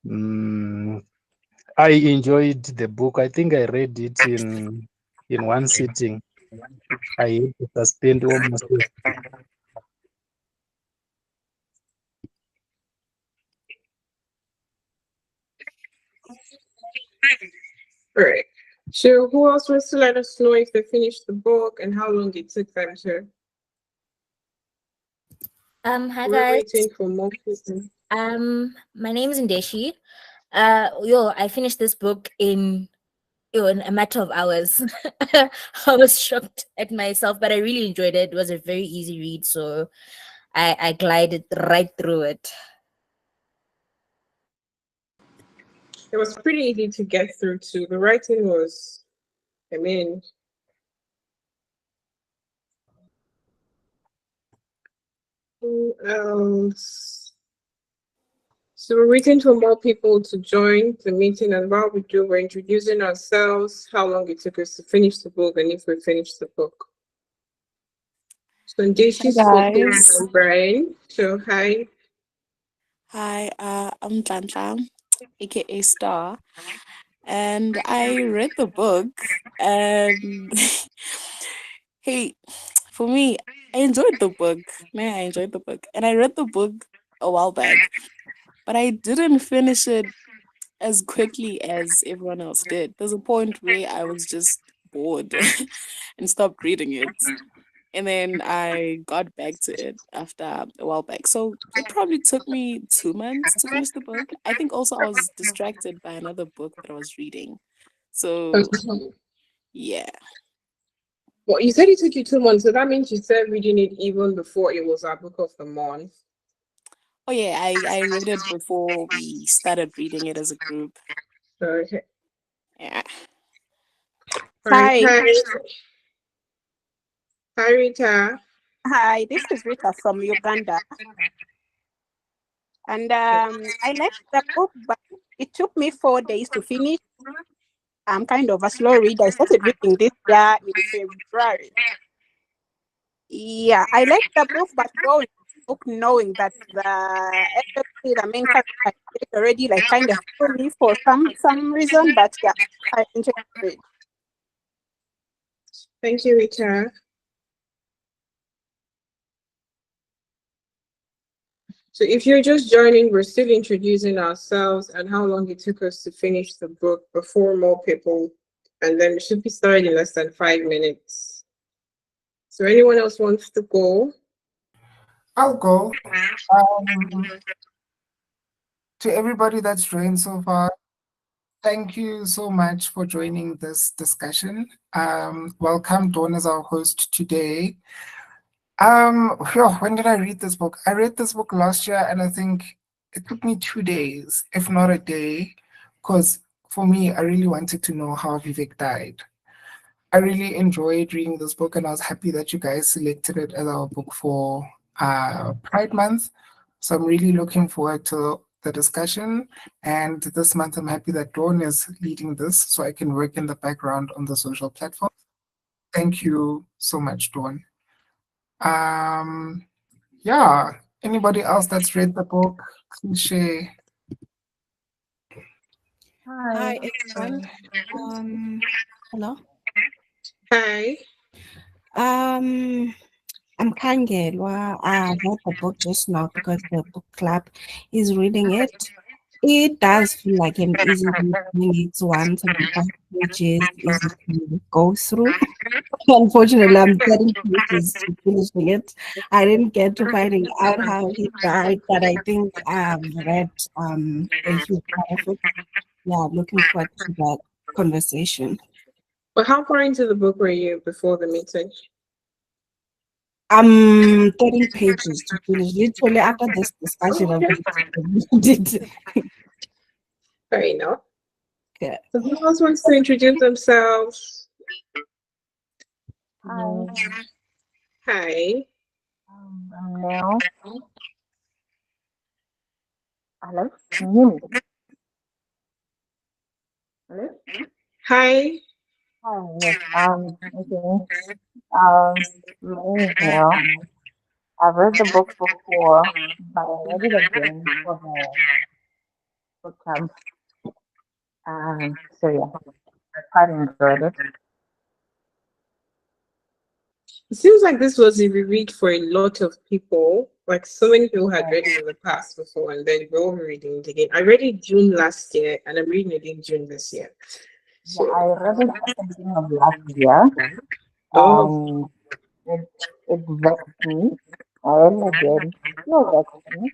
I enjoyed the book. I think I read it in one sitting. I had to suspend almost. All right. So who else wants to let us know if they finished the book and how long it took them to? Hi We're guys. waiting for more people. My name is Ndeshi. I finished this book in a matter of hours. I was shocked at myself, but I really enjoyed it. It was a very easy read, so I glided right through it. It was pretty easy to get through too. The writing was, I mean, who else? So we're waiting for more people to join the meeting, and while we do, we're introducing ourselves, how long it took us to finish the book, and if we finished the book. So Ndeshi speaking from Brian. So hi. Hi, I'm Tlantra, aka Star, and I read the book. And hey, for me, I enjoyed the book. Man, I enjoyed the book, and I read the book a while back, but I didn't finish it as quickly as everyone else did. There's a point where I was just bored and stopped reading it. And then I got back to it after a while back. So it probably took me 2 months to finish the book. I think also I was distracted by another book that I was reading. So yeah. Well, you said it took you 2 months, so that means you started reading it even before it was our book of the month. Oh yeah, I read it before we started reading it as a group. Okay. Yeah. Hi. Hi, Rita. Hi, this is Rita from Uganda. And I liked the book, but it took me 4 days to finish. I'm kind of a slow reader. I started reading this year in February. Yeah, I liked the book, but going to the book knowing that the main character is already like kind of threw me for some reason, but yeah, I enjoyed it. Thank you, Rita. So if you're just joining, we're still introducing ourselves and how long it took us to finish the book before more people, and then we should be starting in less than 5 minutes. So anyone else wants to go? I'll go. To everybody that's joined so far, thank you so much for joining this discussion. Welcome, Dawn, as our host today. When did I read this book? I read this book last year, and I think it took me 2 days, if not a day, because for me, I really wanted to know how Vivek died. I really enjoyed reading this book, and I was happy that you guys selected it as our book for Pride Month. So I'm really looking forward to the discussion. And this month, I'm happy that Dawn is leading this so I can work in the background on the social platform. Thank you so much, Dawn. Yeah, anybody else that's read the book, please share. Hi everyone. Hello. Hi. I'm Kangelwa. I read the book just now because the book club is reading it. It does feel like an easy reading. It's 175 pages, easy to go through. Unfortunately, I'm 30 pages to finishing it. I didn't get to finding out how he died, but I think I've read a huge part of it. Yeah, looking forward to that conversation. But how far into the book were you before the meeting? 13 pages to finish. Literally after this discussion of it. Fair enough. Yeah. So who else wants to introduce themselves? Hi. Hi. I'm Nell. Hello? Can you hear me? Hello? Hi. Hi, yes. Okay. My name is Nell. I've read the book before, but I read it again book club. So yeah, I quite enjoyed it. It seems like this was a reread for a lot of people. Like so many people had read it in the past before, and then we're all reading it again. I read it June last year, and I'm reading it in June this year. Yeah, So, I read it at the beginning of last year, oh, and it vexed me. I really did. Still vexed me,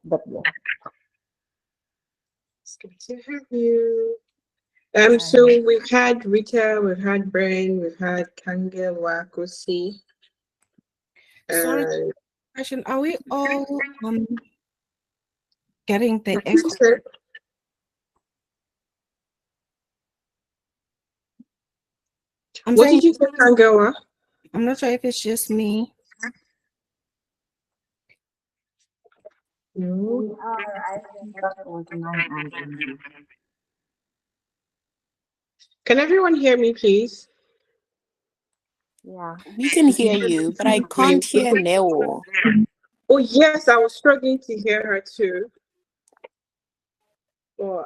but yeah. it's good to have you. So And we've had Rita, we've had Brain, we've had Kange, Wakosi, Sorry, and question. Are we all getting the I think echo? so. I'm What saying did you say, Kangawa? I'm not sure if it's just me. No. we are, I think that was mine and Envy. Can everyone hear me, please? Yeah. We can hear you, but I can't hear Neo. Oh yes, I was struggling to hear her too. Oh,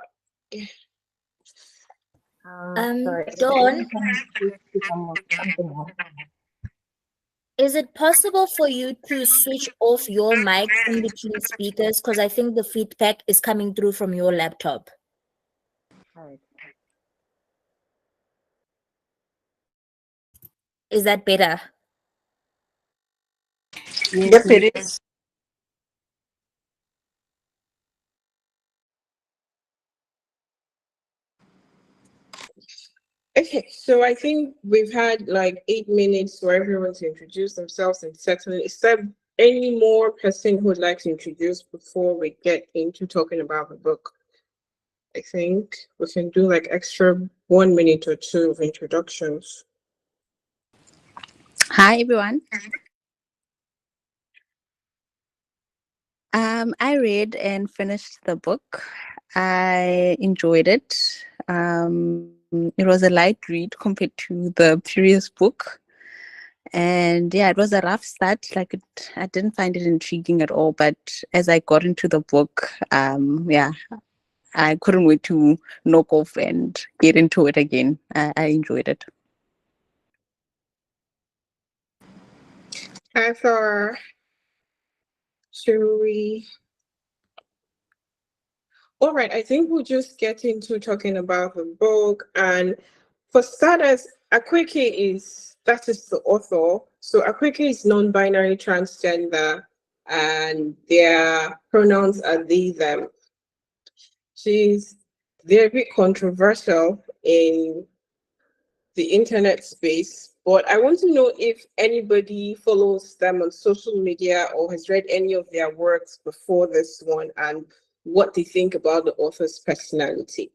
Sorry, maybe Dawn, you can switch to something else. is it possible for you to switch off your mic in between speakers? Because I think the feedback is coming through from your laptop. All right. Is that better? yes, it is. Okay, so I think we've had like 8 minutes for everyone to introduce themselves and settle in. Is there any more person who would like to introduce before we get into talking about the book? I think we can do like extra 1 minute or two of introductions. Hi everyone. I read and finished the book. I enjoyed it. It was a light read compared to the previous book. And yeah, it was a rough start. I didn't find it intriguing at all. But as I got into the book, yeah, I couldn't wait to knock off and get into it again. I enjoyed it. Arthur, should we? All right, I think we'll just get into talking about the book. And for starters, that is the author. So Akwaeke is non-binary transgender, and their pronouns are they, them. They're a bit controversial in the internet space, but I want to know if anybody follows them on social media or has read any of their works before this one and what they think about the author's personality.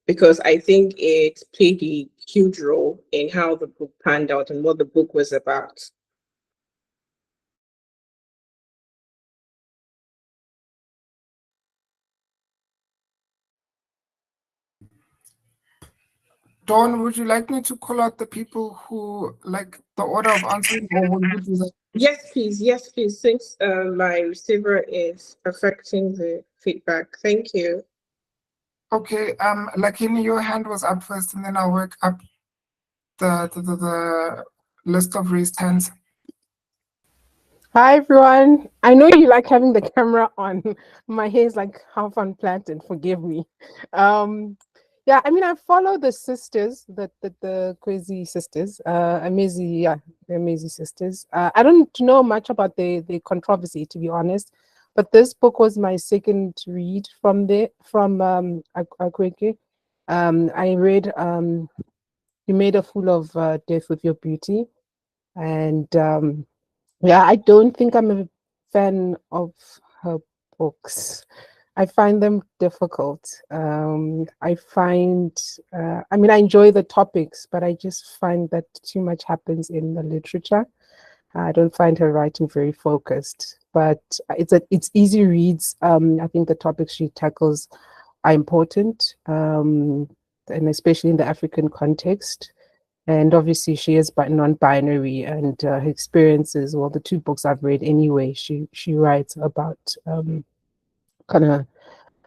Because I think it played a huge role in how the book panned out and what the book was about. Dawn, would you like me to call out the people who like the order of answering, or will you do that? Yes, please. Yes, please. Since my receiver is affecting the feedback. Thank you. Okay, Lakini, your hand was up first, and then I'll work up the list of raised hands. Hi everyone. I know you like having the camera on. My hair is like half unplanted. Forgive me. Yeah, I mean I follow the sisters, the Kgosi sisters, Emezi, yeah, the Emezi sisters. I don't know much about the controversy, to be honest, but this book was my second read from Akwaeke. I read You Made a Fool of Death with Your Beauty, and yeah, I don't think I'm a fan of her books. I find them difficult. I mean, I enjoy the topics, but I just find that too much happens in the literature. I don't find her writing very focused, but it's easy reads. I think the topics she tackles are important, and especially in the African context. And obviously, she is non-binary, and her experiences. Well, the two books I've read anyway, she writes about kind of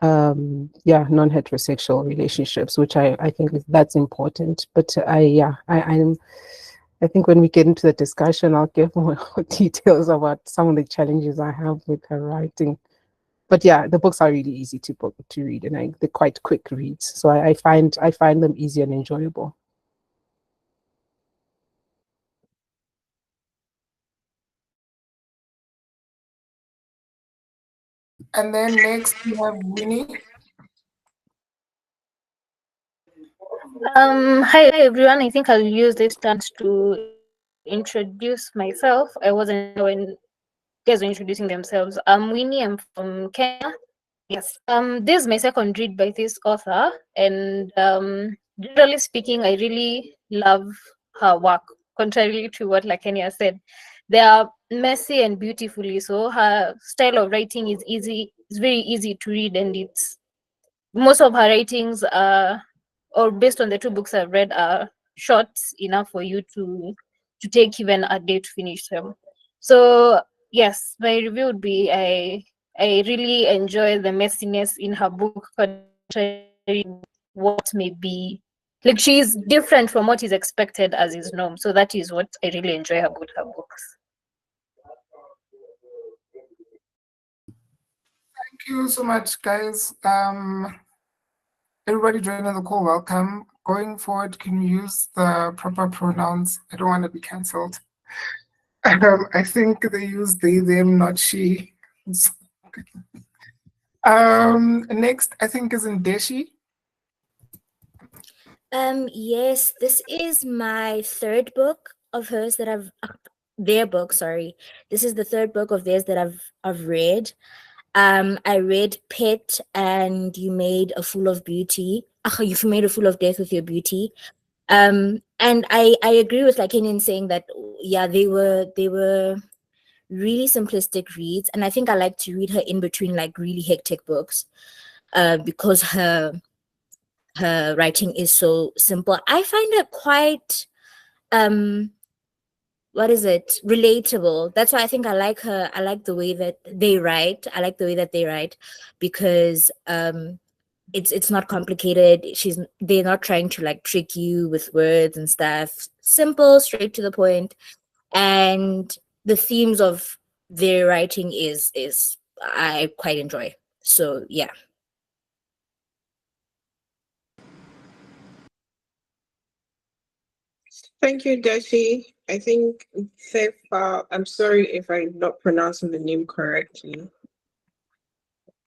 yeah, non-heterosexual relationships, which I think that's important. But I think when we get into the discussion, I'll give more details about some of the challenges I have with her writing. But yeah, the books are really easy to read, and they're quite quick reads. So I find them easy and enjoyable. And then next we have Winnie. Hi everyone. I think I'll use this chance to introduce myself. I wasn't here when guys were introducing themselves. I'm Winnie. I'm from Kenya. Yes. This is my second read by this author, and generally speaking, I really love her work. Contrary to what Lakenya said, they are messy and beautifully so. Her style of writing is easy. It's very easy to read, and it's most of her writings are, or based on the two books I've read, are short enough for you to take even a day to finish them. So yes, my review would be I really enjoy the messiness in her book, what may be like she's different from what is expected as is norm. So that is what I really enjoy about her books. Thank you so much, guys. Everybody joining the call, welcome. Going forward, can you use the proper pronouns? I don't want to be cancelled. I think they use they, them, not she. Next, I think is Ndeshi. Yes, this is my third book of hers that I've their book, sorry. This is the third book of theirs that I've read. I read Pit and You Made a Fool of Beauty. You've made a fool of death with your beauty. And I agree with like Kenyan saying that yeah, they were really simplistic reads, and I think I like to read her in between like really hectic books, because her writing is so simple. I find it quite what is it, relatable. That's why I think I like her. I like the way that they write. I like the way that they write because it's not complicated. They're not trying to like trick you with words and stuff. Simple, straight to the point, and the themes of their writing is I quite enjoy. So yeah. Thank you, Dashi. I think Sefa, I'm sorry if I'm not pronouncing the name correctly.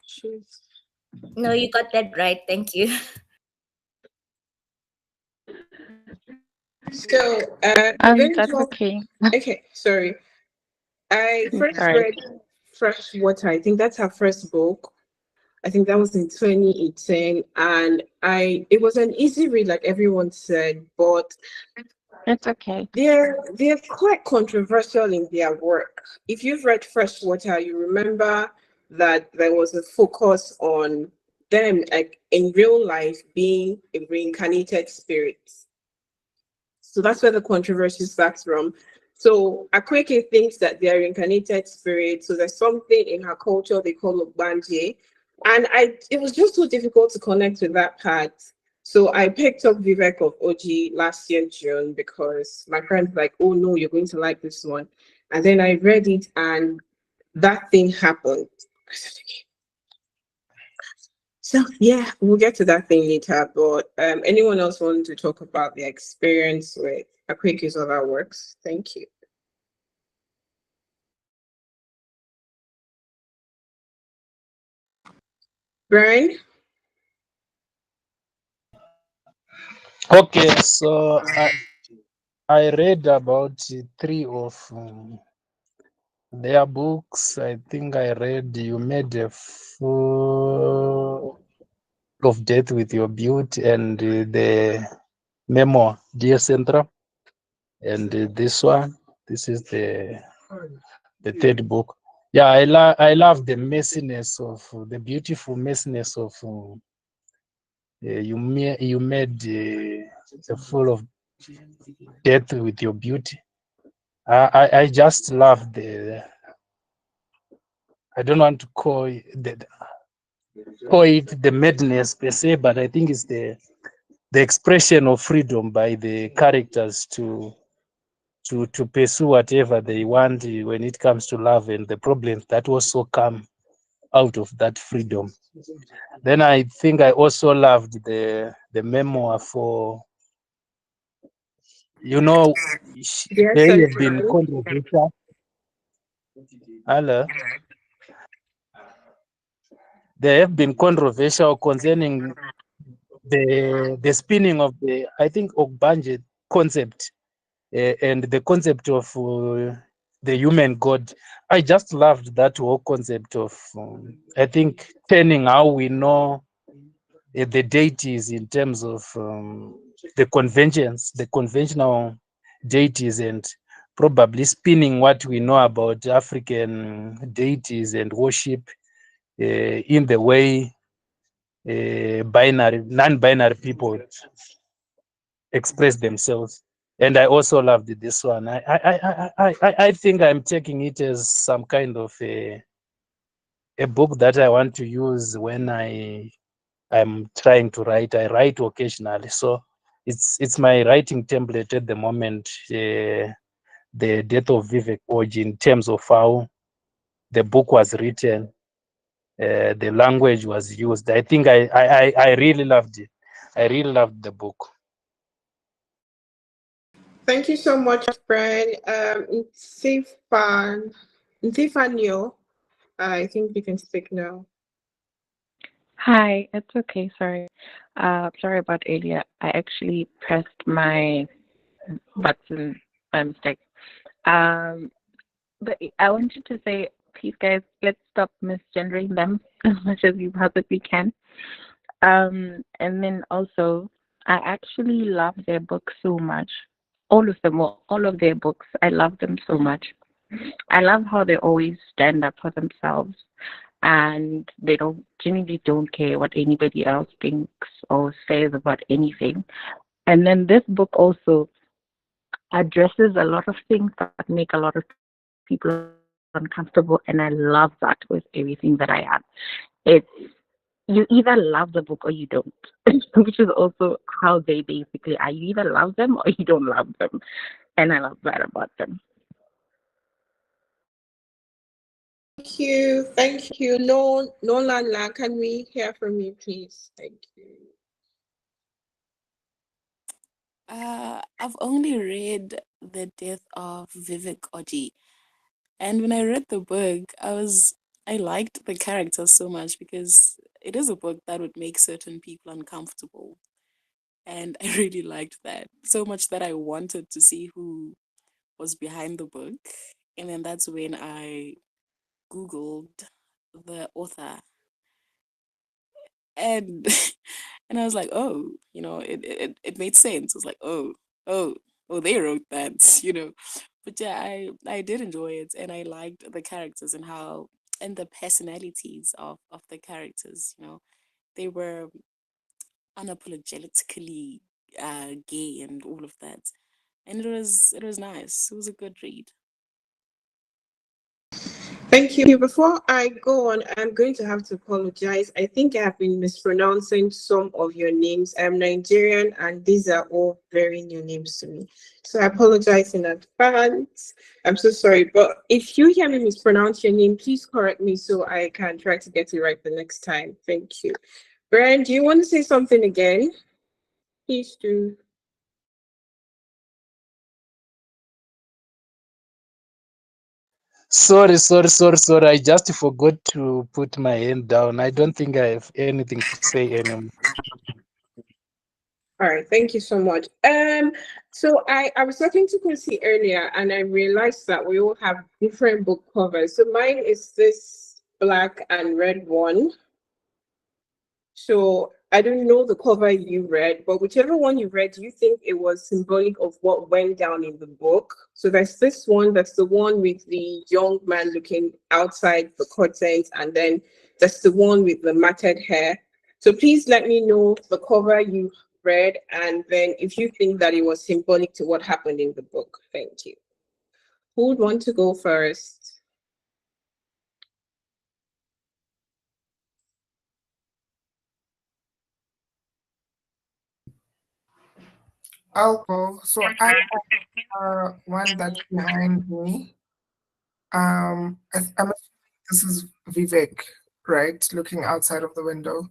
She's... No, you got that right. Thank you. So, That's okay. okay, sorry. I first All right. read Fresh Water. I think that's her first book. I think that was in 2018, and it was an easy read, like everyone said, but It's okay. they're quite controversial in their work. If you've read Freshwater, you remember that there was a focus on them, like in real life, being a reincarnated spirit. So that's where the controversy starts from. So Akwaeke thinks that they are reincarnated spirits. So there's something in her culture they call Ogbanje. And it was just so difficult to connect with that part. So I picked up Vivek of Oji last year, June, because my friend's like, oh no, you're going to like this one. And then I read it and that thing happened. I said, okay. So yeah, we'll get to that thing later. But anyone else want to talk about their experience with Akwaeke's other works? Thank you. Brian? Okay, so I read about three of their books. I think I read You Made a Fool of Death with Your Beauty and the memoir, Dear Centra. And this one, this is the third book. Yeah, I love the messiness of the beautiful messiness of you made a full of death with your beauty. I just love the I don't want to call it call it the madness per se, but I think it's the expression of freedom by the characters to pursue whatever they want when it comes to love and the problems that also come out of that freedom. Then I think I also loved the memoir for, you know, Yes, there and have been controversial. Hello. There have been controversial concerning the spinning of the, I think, Ogbanje concept, and the concept of the human god. I just loved that whole concept of, I think, turning how we know the deities in terms of the conventions, the conventional deities, and probably spinning what we know about African deities and worship in the way non-binary people express themselves. And I also loved this one. I think I'm taking it as some kind of a book that I want to use when I'm trying to write. I write occasionally, so it's my writing template at the moment. The Death of Vivek Oji, in terms of how the book was written, the language was used. I think I really loved it. I really loved the book. thank you so much, Brian. Ntifanio, I think you can speak now. Hi, it's okay. Sorry. Sorry about earlier. I actually pressed my button by mistake. Um, but I wanted to say, please, guys, let's stop misgendering them as much as we possibly can. And then also, I actually love their books so much. All of them, all of their books, I love them so much. I love how they always stand up for themselves and they genuinely don't care what anybody else thinks or says about anything. And then this book also addresses a lot of things that make a lot of people uncomfortable, and I love that with everything that I am. It's you either love the book or you don't, which is also how they basically are. You either love them or you don't love them, and I love that about them. Thank you. Thank you. No, Lala, can we hear from you, please? Thank you. I've only read The Death of Vivek Oji. And when I read the book, I liked the characters so much because it is a book that would make certain people uncomfortable. And I really liked that. So much that I wanted to see who was behind the book. And then that's when I Googled the author, and and I was like, oh, it made sense. I was like, oh, oh, they wrote that, But yeah, I did enjoy it, and I liked the characters and how and the personalities of the characters. They were unapologetically gay and all of that, and it was nice. It was a good read. Thank you. Before I go on, I'm going to have to apologize. I think I have been mispronouncing some of your names. I'm Nigerian, and these are all very new names to me. So I apologize in advance. I'm so sorry. But if you hear me mispronounce your name, please correct me so I can try to get it right the next time. Thank you. Brian, do you want to say something again? Please do. Sorry. I just forgot to put my hand down. I don't think I have anything to say anymore. All right, thank you so much. So I was talking to Kgosi earlier, and I realized that we all have different book covers. So mine is this black and red one. So I don't know the cover you read, but whichever one you read, do you think it was symbolic of what went down in the book? So there's this one, that's the one with the young man looking outside the curtains, and then that's the one with the matted hair. So please let me know the cover you read, and then if you think that it was symbolic to what happened in the book. Thank you. Who would want to go first? I'll go. So I have one that's behind me. This is Vivek, right? Looking outside of the window.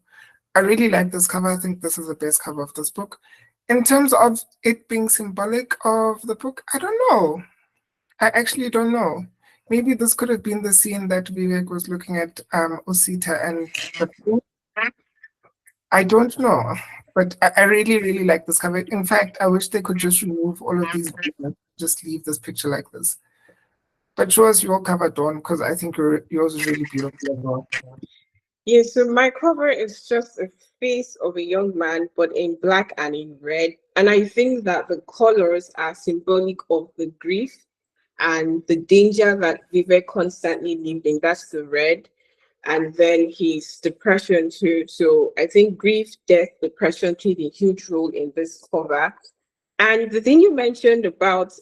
I really like this cover. I think this is the best cover of this book. In terms of it being symbolic of the book, I don't know. I actually don't know. Maybe this could have been the scene that Vivek was looking at Osita and I don't know. But I really, really like this cover. In fact, I wish they could just remove all of these, just leave this picture like this. But show us your cover, Dawn, because I think yours is really beautiful as well. Yeah, so my cover is just a face of a young man, but in black and in red. And I think that the colors are symbolic of the grief and the danger that Vivek constantly lived in. That's the red. And then his depression too. So I think grief, death, depression played a huge role in this cover. And the thing you mentioned about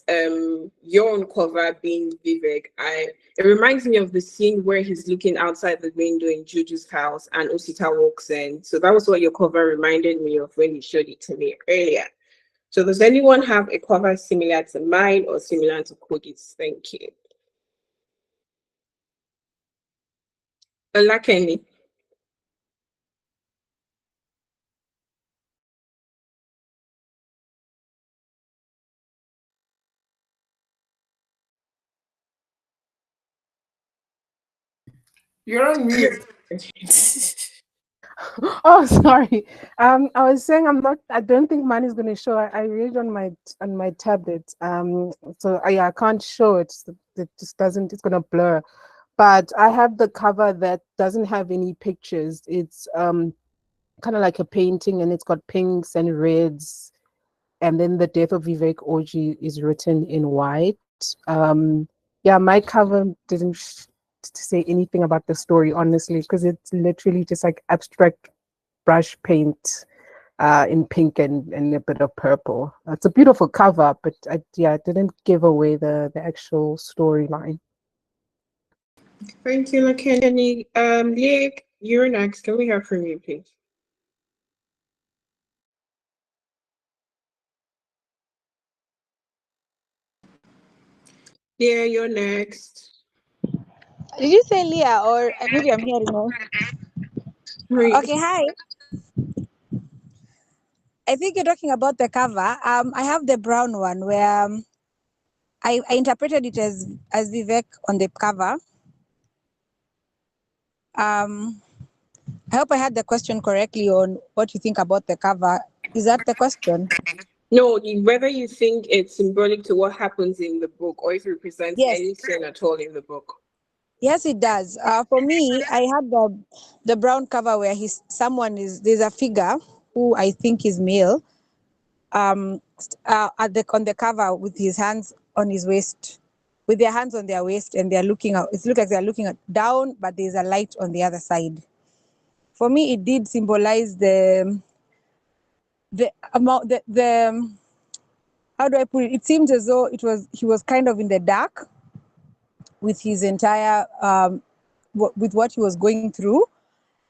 your own cover being Vivek, it reminds me of the scene where he's looking outside the window in Juju's house and Osita walks in. So that was what your cover reminded me of when you showed it to me earlier. So does anyone have a cover similar to mine or similar to Cody's? Thank you. Kenny. You're on mute. Oh, sorry. I was saying I don't think mine is gonna show. I read on my tablet. So I can't show it. It just doesn't, it's gonna blur. But I have the cover that doesn't have any pictures. It's kind of like a painting and it's got pinks and reds. And then the Death of Vivek Oji is written in white. Yeah, my cover didn't say anything about the story, honestly, because it's literally just like abstract brush paint in pink and a bit of purple. It's a beautiful cover, but it didn't give away the actual storyline. Thank you, Kenny. Nick, you're next. Can we hear from you, please? Yeah, you're next. Did you say Leah or maybe I'm hearing wrong? Okay, hi. I think you're talking about the cover. I have the brown one where I interpreted it as Vivek on the cover. I hope I had the question correctly on what you think about the cover. Is that the question? No, whether you think it's symbolic to what happens in the book or if it represents Yes. anything at all in the book. Yes, it does. For me, I had the brown cover where there's a figure who I think is male, on the cover with his hands on his waist, with their hands on their waist, and they're looking out. It looks like they're looking down, but there's a light on the other side. For me, it did symbolize the amount, the how do I put it? It seemed as though he was kind of in the dark with his entire with what he was going through,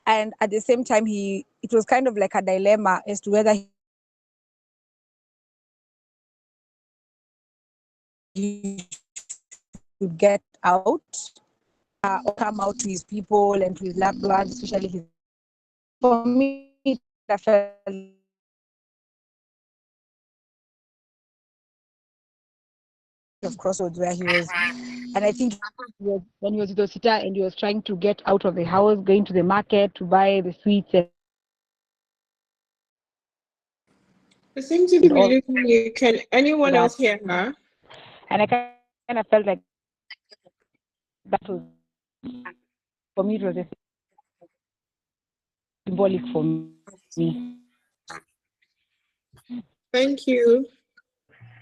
and at the same time it was kind of like a dilemma as to whether he should get out or come out to his people and to his loved ones, especially his. For me, I felt of crossroads where he was, and I think when he was with Osita and he was trying to get out of the house, going to the market to buy the sweets and It seems to be losing you. Can anyone else hear her? And I kind of felt like that was, for me, it was symbolic for me. Thank you.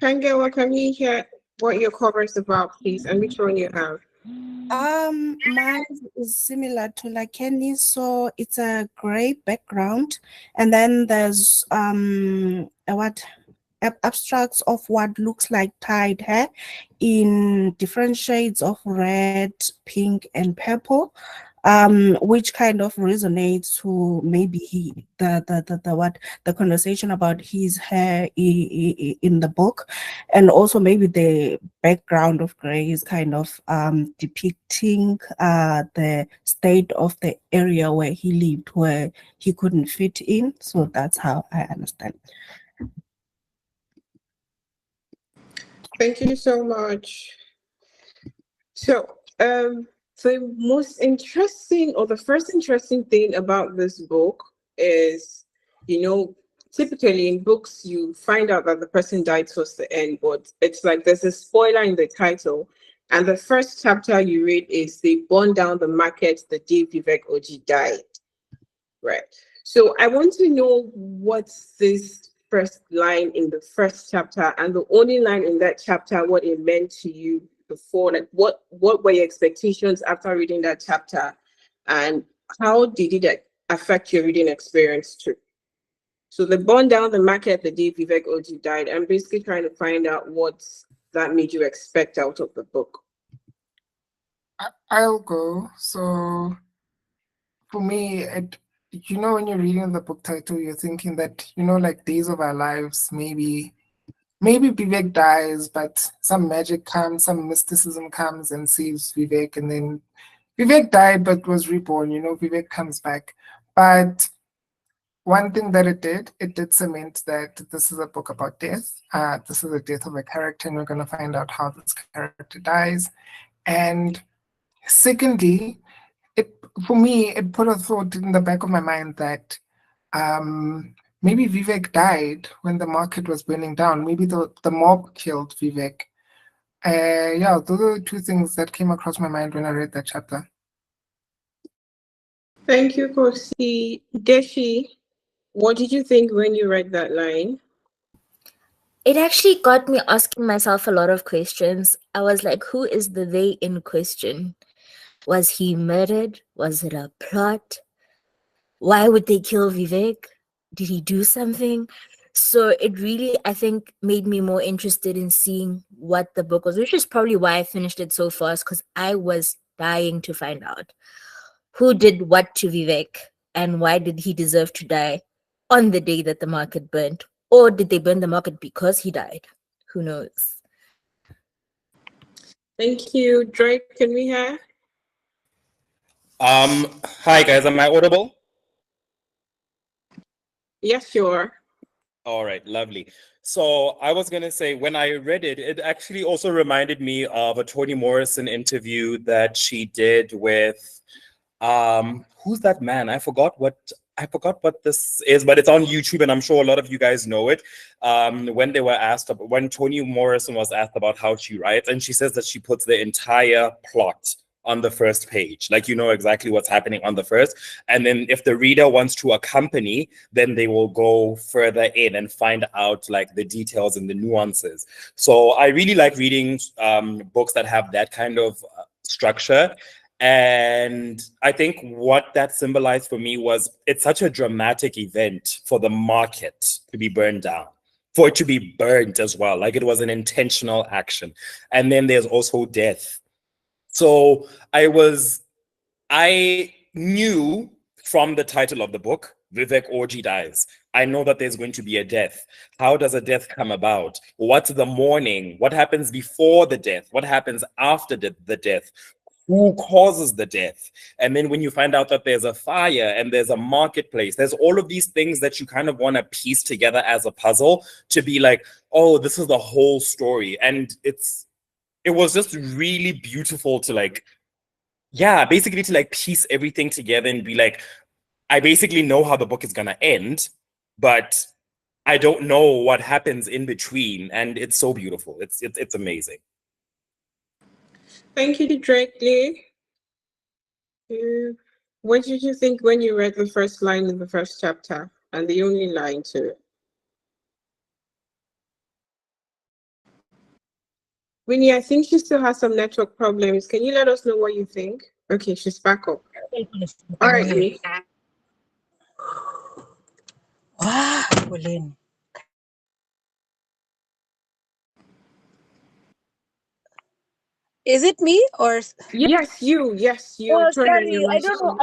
Kangela, can we hear what your cover is about, please, and which one you have? Mine is similar to like Kenny's, so it's a gray background, and then there's abstracts of what looks like tied hair in different shades of red, pink, and purple. which kind of resonates to maybe the conversation about his hair in the book, and also maybe the background of Gray is kind of depicting the state of the area where he lived, where he couldn't fit in. So that's how I understand. Thank you so much. So, the most interesting or the first interesting thing about this book is, typically in books, you find out that the person died towards the end, but it's like there's a spoiler in the title. And the first chapter you read is they burned down the market the day Vivek Oji died. Right. So I want to know what's this first line in the first chapter and the only line in that chapter, what it meant to you before, like what were your expectations after reading that chapter, and how did it affect your reading experience too? So the burn down the market the day Vivek Oji died. I'm basically trying to find out what that made you expect out of the book. I'll go. So for me, when you're reading the book title, you're thinking that, like Days of Our Lives, maybe Vivek dies, but some magic comes, some mysticism comes and saves Vivek, and then Vivek died but was reborn, Vivek comes back. But one thing that it did cement that this is a book about death. This is the death of a character, and we're going to find out how this character dies. And secondly, for me, it put a thought in the back of my mind that maybe Vivek died when the market was burning down. Maybe the mob killed Vivek. Yeah, those are the two things that came across my mind when I read that chapter. Thank you, Kgosi. Deshi, what did you think when you read that line? It actually got me asking myself a lot of questions. I was like, who is the they in question? Was he murdered? Was it a plot? Why would they kill Vivek? Did he do something? So it really, I think, made me more interested in seeing what the book was, which is probably why I finished it so fast, because I was dying to find out who did what to Vivek and why did he deserve to die on the day that the market burned? Or did they burn the market because he died? Who knows? Thank you. Drake, can we hear? Hi guys, am I audible? Yes, you are. All right, lovely. So I was gonna say, when I read it, it actually also reminded me of a Toni Morrison interview that she did with, who's that man? I forgot what this is, but it's on YouTube, and I'm sure a lot of you guys know it. When they were asked about, when Toni Morrison was asked about how she writes, and she says that she puts the entire plot on the first page, like exactly what's happening on the first, and then if the reader wants to accompany, then they will go further in and find out like the details and the nuances. So I really like reading books that have that kind of structure. And I think what that symbolized for me was it's such a dramatic event for the market to be burned down, for it to be burned as well, like it was an intentional action. And then there's also death. So I knew from the title of the book, Vivek Oji dies. I know that there's going to be a death. How does a death come about? What's the mourning? What happens before the death? What happens after the death? Who causes the death? And then when you find out that there's a fire and there's a marketplace, there's all of these things that you kind of want to piece together as a puzzle to be like, oh, this is the whole story. And it was just really beautiful to basically to piece everything together and be like, I basically know how the book is gonna end, but I don't know what happens in between, and it's so beautiful. It's amazing. Thank you, Drake. What did you think when you read the first line in the first chapter and the only line to it? Winnie, I think she still has some network problems. Can you let us know what you think? Okay, she's back up. All right, Winnie. Is it me or? Yes, you. Yes, you. Oh, Turn on sorry. your I mic. don't know.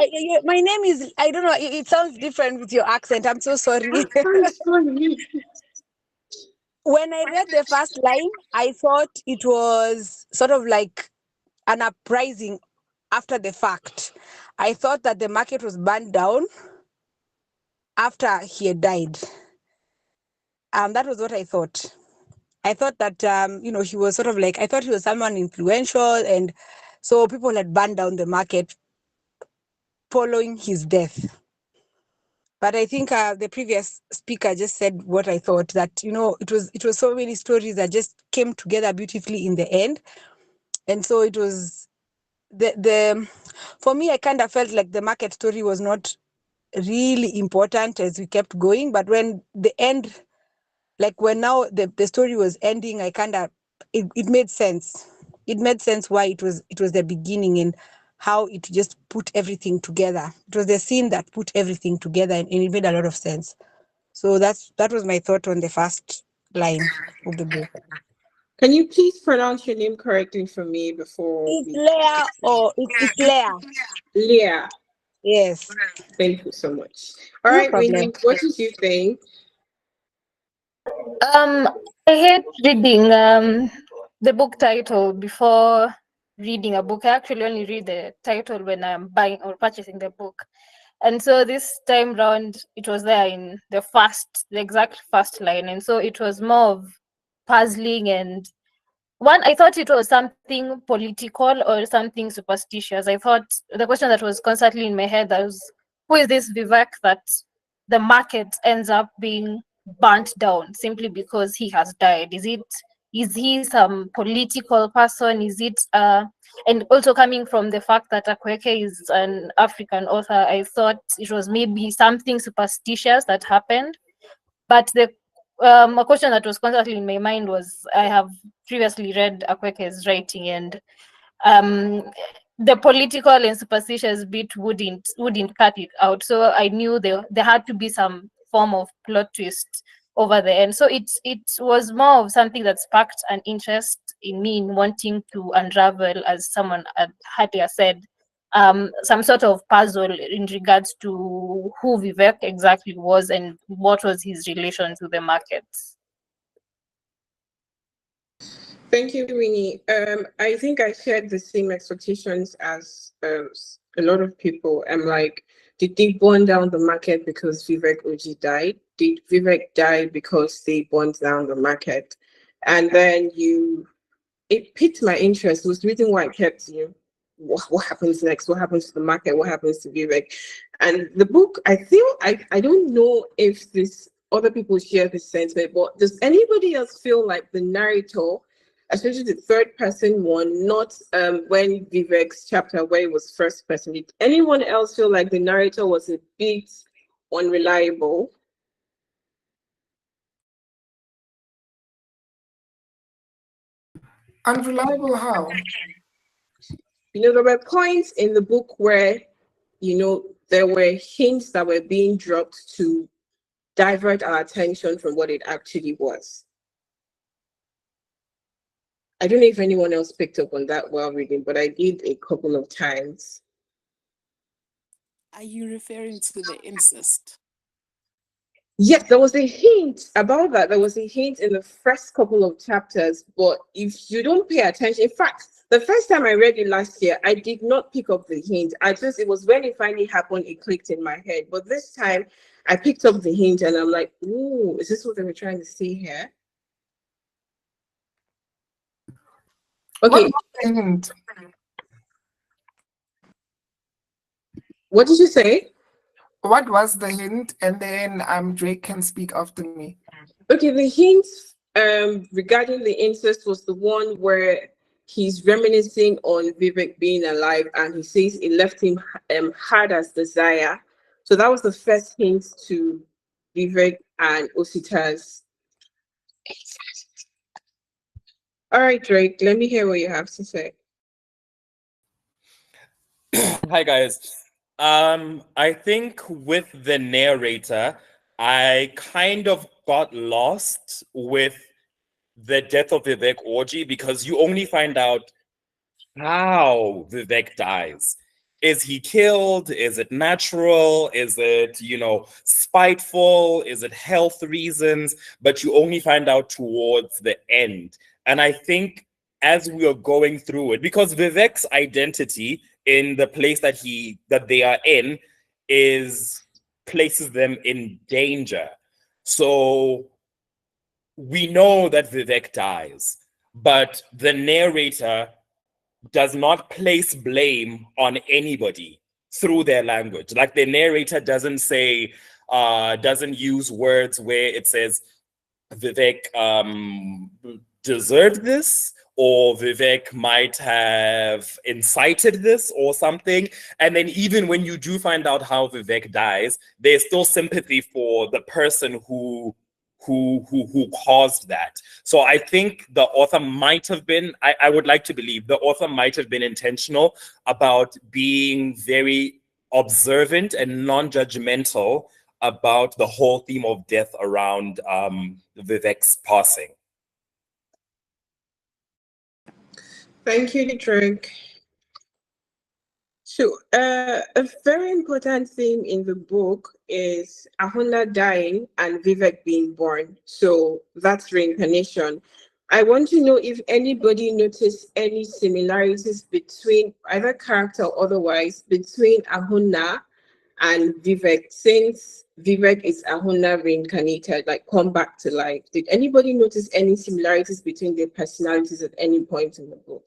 My name is. I don't know. It sounds different with your accent. I'm so sorry. When I read the first line, I thought it was sort of like an uprising after the fact. I thought that the market was burned down after he had died. That was what I thought. I thought that he was sort of like, I thought he was someone influential, and so people had burned down the market following his death. But I think the previous speaker just said what I thought, that it was so many stories that just came together beautifully in the end, and so it was the for me, I kind of felt like the market story was not really important as we kept going, but when the end, like when now the story was ending, I kind of it made sense. It made sense why it was the beginning and how it just put everything together. It was the scene that put everything together, and it made a lot of sense. So that was my thought on the first line of the book. Can you please pronounce your name correctly for me before It's we... Leah, or it's Leah. Leah. Yes. Thank you so much. All No right, Winnie, problem. what did you think? I hate reading the book title before reading a book. I actually only read the title when I'm buying or purchasing the book. And so this time round, it was there in the exact first line. And so it was more of puzzling. And one, I thought it was something political or something superstitious. I thought the question that was constantly in my head was, who is this Vivek that the market ends up being burnt down simply because he has died? Is he some political person? Is it and also coming from the fact that Akwaeke is an African author, I thought it was maybe something superstitious that happened. But the a question that was constantly in my mind was, I have previously read Akwaeke's writing, and the political and superstitious bit wouldn't cut it out. So I knew there had to be some form of plot twist over there, and so it was more of something that sparked an interest in me in wanting to unravel, as someone had said, some sort of puzzle in regards to who Vivek exactly was and what was his relation to the markets. Thank you, Winnie. I think I shared the same expectations as a lot of people. I'm like, did they burn down the market because Vivek Oji died? Did Vivek die because they burned down the market? And then it piqued my interest. It was the reason why I kept what happens next? What happens to the market? What happens to Vivek? And the book, I feel, I don't know if this other people share this sentiment, but does anybody else feel like the narrator, especially the third person one, not when Vivek's chapter where it was first person, did anyone else feel like the narrator was a bit unreliable? Unreliable how? There were points in the book where, there were hints that were being dropped to divert our attention from what it actually was. I don't know if anyone else picked up on that while reading, but I did a couple of times. Are you referring to the incest? Yes, there was a hint about that. There was a hint in the first couple of chapters, but if you don't pay attention, in fact, the first time I read it last year, I did not pick up the hint. It was when it finally happened, it clicked in my head. But this time, I picked up the hint and I'm like, ooh, is this what they were trying to say here? Okay. What was the hint? What did you say? What was the hint? And then Drake can speak after me. Okay, the hint regarding the incest was the one where he's reminiscing on Vivek being alive, and he says it left him hard as desire. So that was the first hint to Vivek and Osita's. All right, Drake, let me hear what you have to say. Hi guys. I think with the narrator, I kind of got lost with the death of Vivek Oji because you only find out how Vivek dies. Is he killed? Is it natural? Is it, spiteful? Is it health reasons? But you only find out towards the end. And I think as we are going through it, because Vivek's identity in the place that they are in places them in danger. So we know that Vivek dies, but the narrator does not place blame on anybody through their language. Like the narrator doesn't say, doesn't use words where it says Vivek deserved this, or Vivek might have incited this or something. And then even when you do find out how Vivek dies, there's still sympathy for the person who caused that. So I think the author might have been, I would like to believe the author might have been intentional about being very observant and non-judgmental about the whole theme of death around Vivek's passing. Thank you, Drake. So, a very important theme in the book is Ahuna dying and Vivek being born. So that's reincarnation. I want to know if anybody noticed any similarities between either character or otherwise between Ahuna and Vivek, since Vivek is Ahuna reincarnated, like come back to life. Did anybody notice any similarities between their personalities at any point in the book?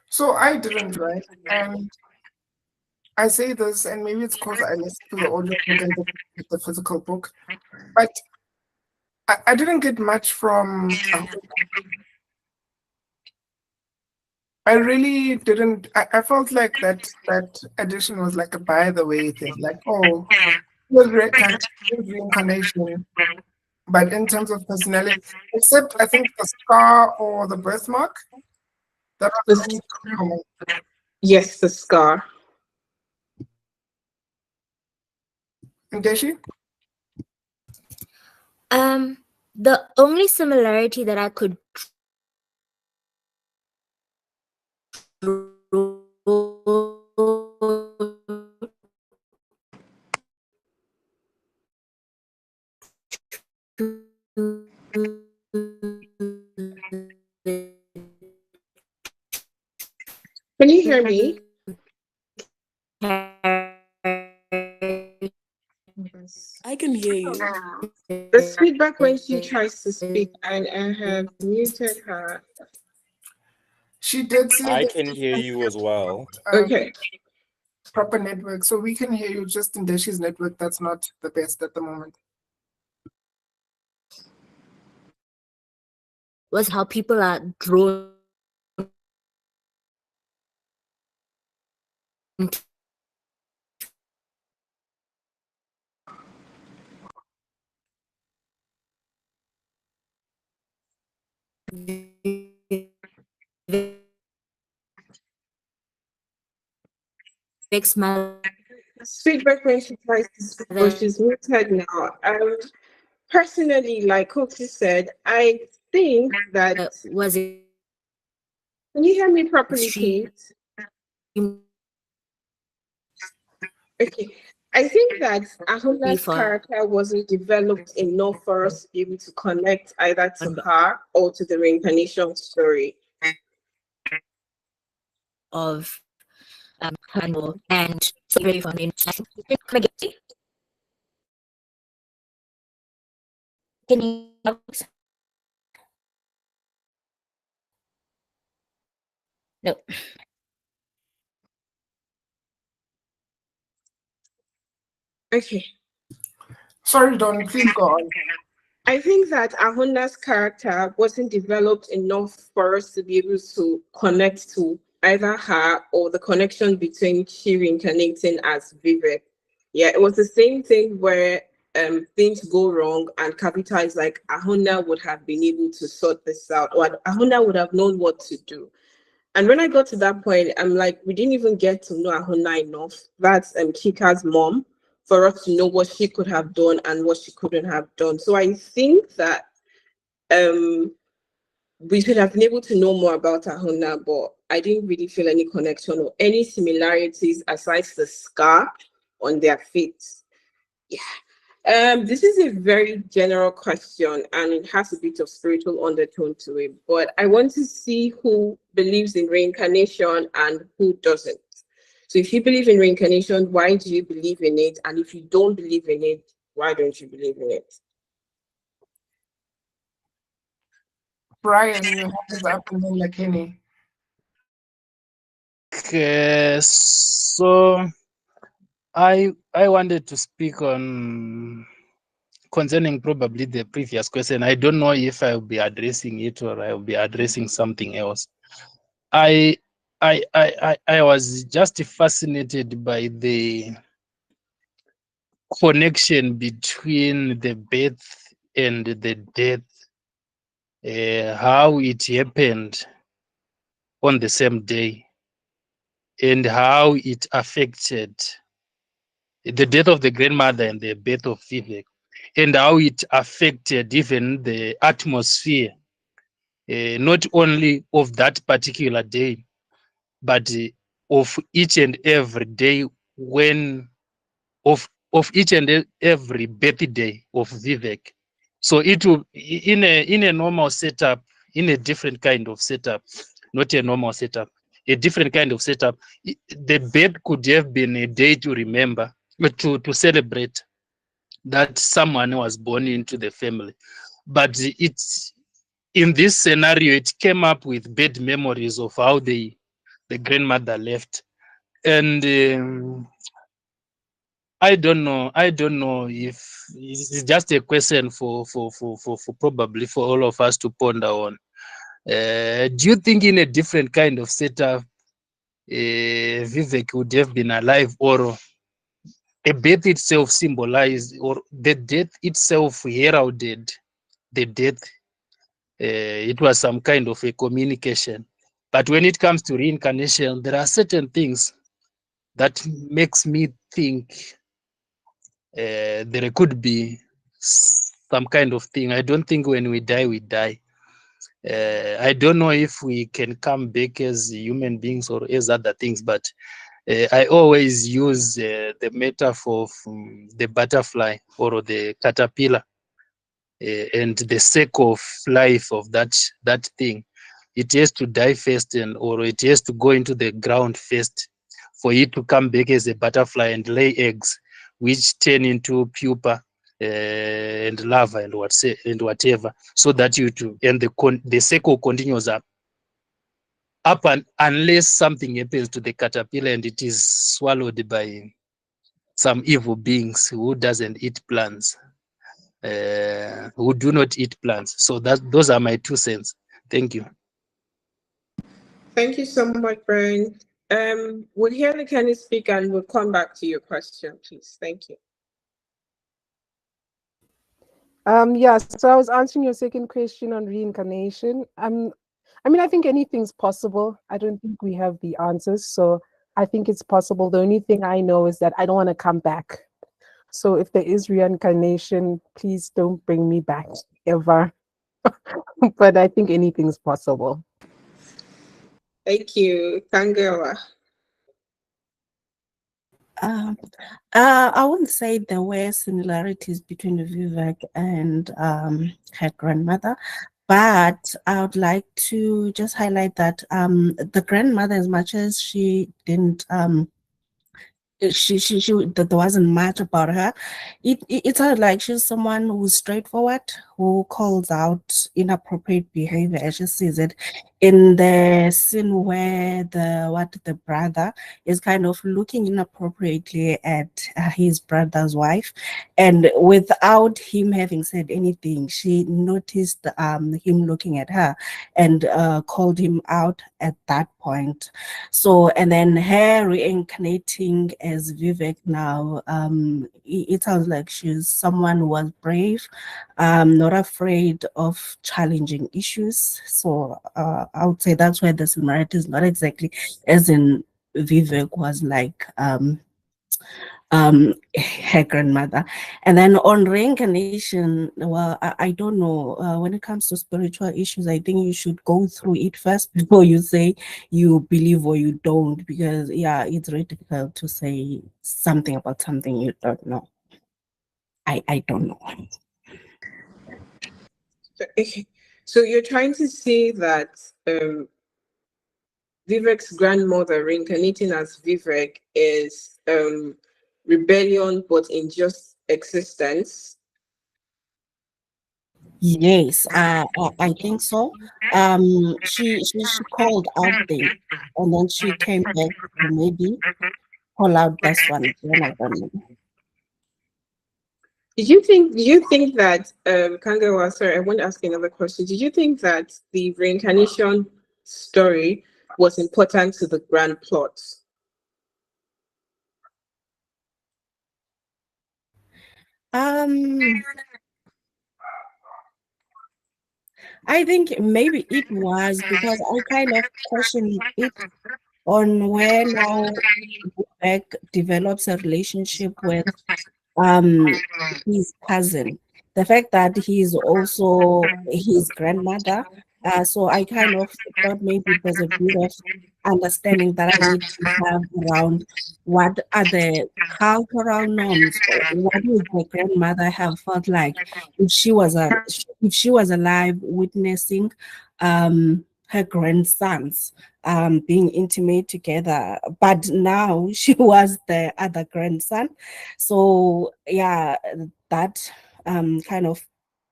So I didn't, right? And I say this, and maybe it's because I listened to the audio and the physical book, but I didn't get much from. I really didn't. I felt like that edition was like a by the way thing, like oh, it was reincarnation, but in terms of personality, except I think the scar or the birthmark. That was common. Yes, the scar. Ndeshi? The only similarity that I could Can you hear me? I can hear you. There's feedback when she tries to speak, and I have muted her. She did say I that can hear you as well. Okay. Proper network, so we can hear you. Just in Deshi's network, that's not the best at the moment. was how people are drawn Feedback when she tries to speak, but she's muted now. Personally, like Kgosi said, I think that was it. Can you hear me properly, please? Okay. I think that Ahuna's character wasn't developed enough for us to be able to connect either to her or to the reincarnation story. Of and so really from the international. Can you no. Okay. Sorry, Don, please go on. I think that Ahuna's character wasn't developed enough for us to be able to connect to either her or the connection between she reincarnating as Vivek. Yeah, it was the same thing where things go wrong and Kapita is like, Ahuna would have been able to sort this out, or Ahuna would have known what to do. And when I got to that point, I'm like, we didn't even get to know Ahuna enough. That's Chika's mom. for us to know what she could have done and what she couldn't have done. So I think that we should have been able to know more about Ahuna, but I didn't really feel any connection or any similarities aside the scar on their feet. Yeah. This is a very general question and it has a bit of spiritual undertone to it, but I want to see who believes in reincarnation and who doesn't. So if you believe in reincarnation, why do you believe in it? And if you don't believe in it, why don't you believe in it? Brian, your hand is up and then Lakini. Okay, so I wanted to speak on concerning probably the previous question. I don't know if I'll be addressing it or I'll be addressing something else. I was just fascinated by the connection between the birth and the death, how it happened on the same day, and how it affected the death of the grandmother and the birth of Vivek, and how it affected even the atmosphere, not only of that particular day, but of each and every day when of each and every birthday of Vivek. So it will in a normal setup, in a different kind of setup, not a normal setup, a different kind of setup. The birth could have been a day to remember, to celebrate that someone was born into the family. But it's in this scenario, it came up with bad memories of how the grandmother left. And I don't know if it's just a question for probably for all of us to ponder on. Do you think in a different kind of setup, Vivek would have been alive, or a death itself symbolized, or the death itself heralded the death? It was some kind of a communication. But when it comes to reincarnation, there are certain things that makes me think there could be some kind of thing. I don't think when we die, we die. I don't know if we can come back as human beings or as other things, but I always use the metaphor of the butterfly or the caterpillar and the sake of life of that thing. It has to die first, or it has to go into the ground first for it to come back as a butterfly and lay eggs, which turn into pupa and larva and whatever, so that and the cycle continues up and unless something happens to the caterpillar and it is swallowed by some evil beings who doesn't eat plants, who do not eat plants. So those are my 2 cents. Thank you. Thank you so much, Brian. We'll hear the Kenny speak and we'll come back to your question, please. Thank you. Yeah, so I was answering your second question on reincarnation. I mean, I think anything's possible. I don't think we have the answers, so I think it's possible. The only thing I know is that I don't want to come back. So if there is reincarnation, please don't bring me back ever. But I think anything's possible. Thank you, Kangela. I wouldn't say there were similarities between Vivek and her grandmother, but I would like to just highlight that the grandmother, as much as she didn't there wasn't much about her. It sounded like she's someone who's straightforward, who calls out inappropriate behavior as she sees it. In the scene where the brother is kind of looking inappropriately at his brother's wife, and without him having said anything, she noticed him looking at her and called him out at that point. So, and then her reincarnating as Vivek now, it sounds like she's someone who was brave, not afraid of challenging issues. So I would say that's where the similarity is not exactly as in Vivek was like her grandmother. And then on reincarnation, well, I don't know. When it comes to spiritual issues, I think you should go through it first before you say you believe or you don't, because yeah, it's very difficult to say something about something you don't know. I don't know. So you're trying to say that Vivek's grandmother reincarnating as Vivek is rebellion, but in just existence. Yes, I think so. She called out things, and then she came back to maybe call out this one again. I don't know. Do you think that Kangawa, sorry, I want to ask you another question. Did you think that the reincarnation story was important to the grand plot? I think maybe it was, because I kind of questioned it on where now Beck develops a relationship with his cousin. The fact that he's also his grandmother. So I kind of thought maybe there's a bit of understanding that I need to have around what are the cultural norms, or what would my grandmother have felt like if she was alive, witnessing her grandsons being intimate together, but now she was the other grandson. So yeah, that kind of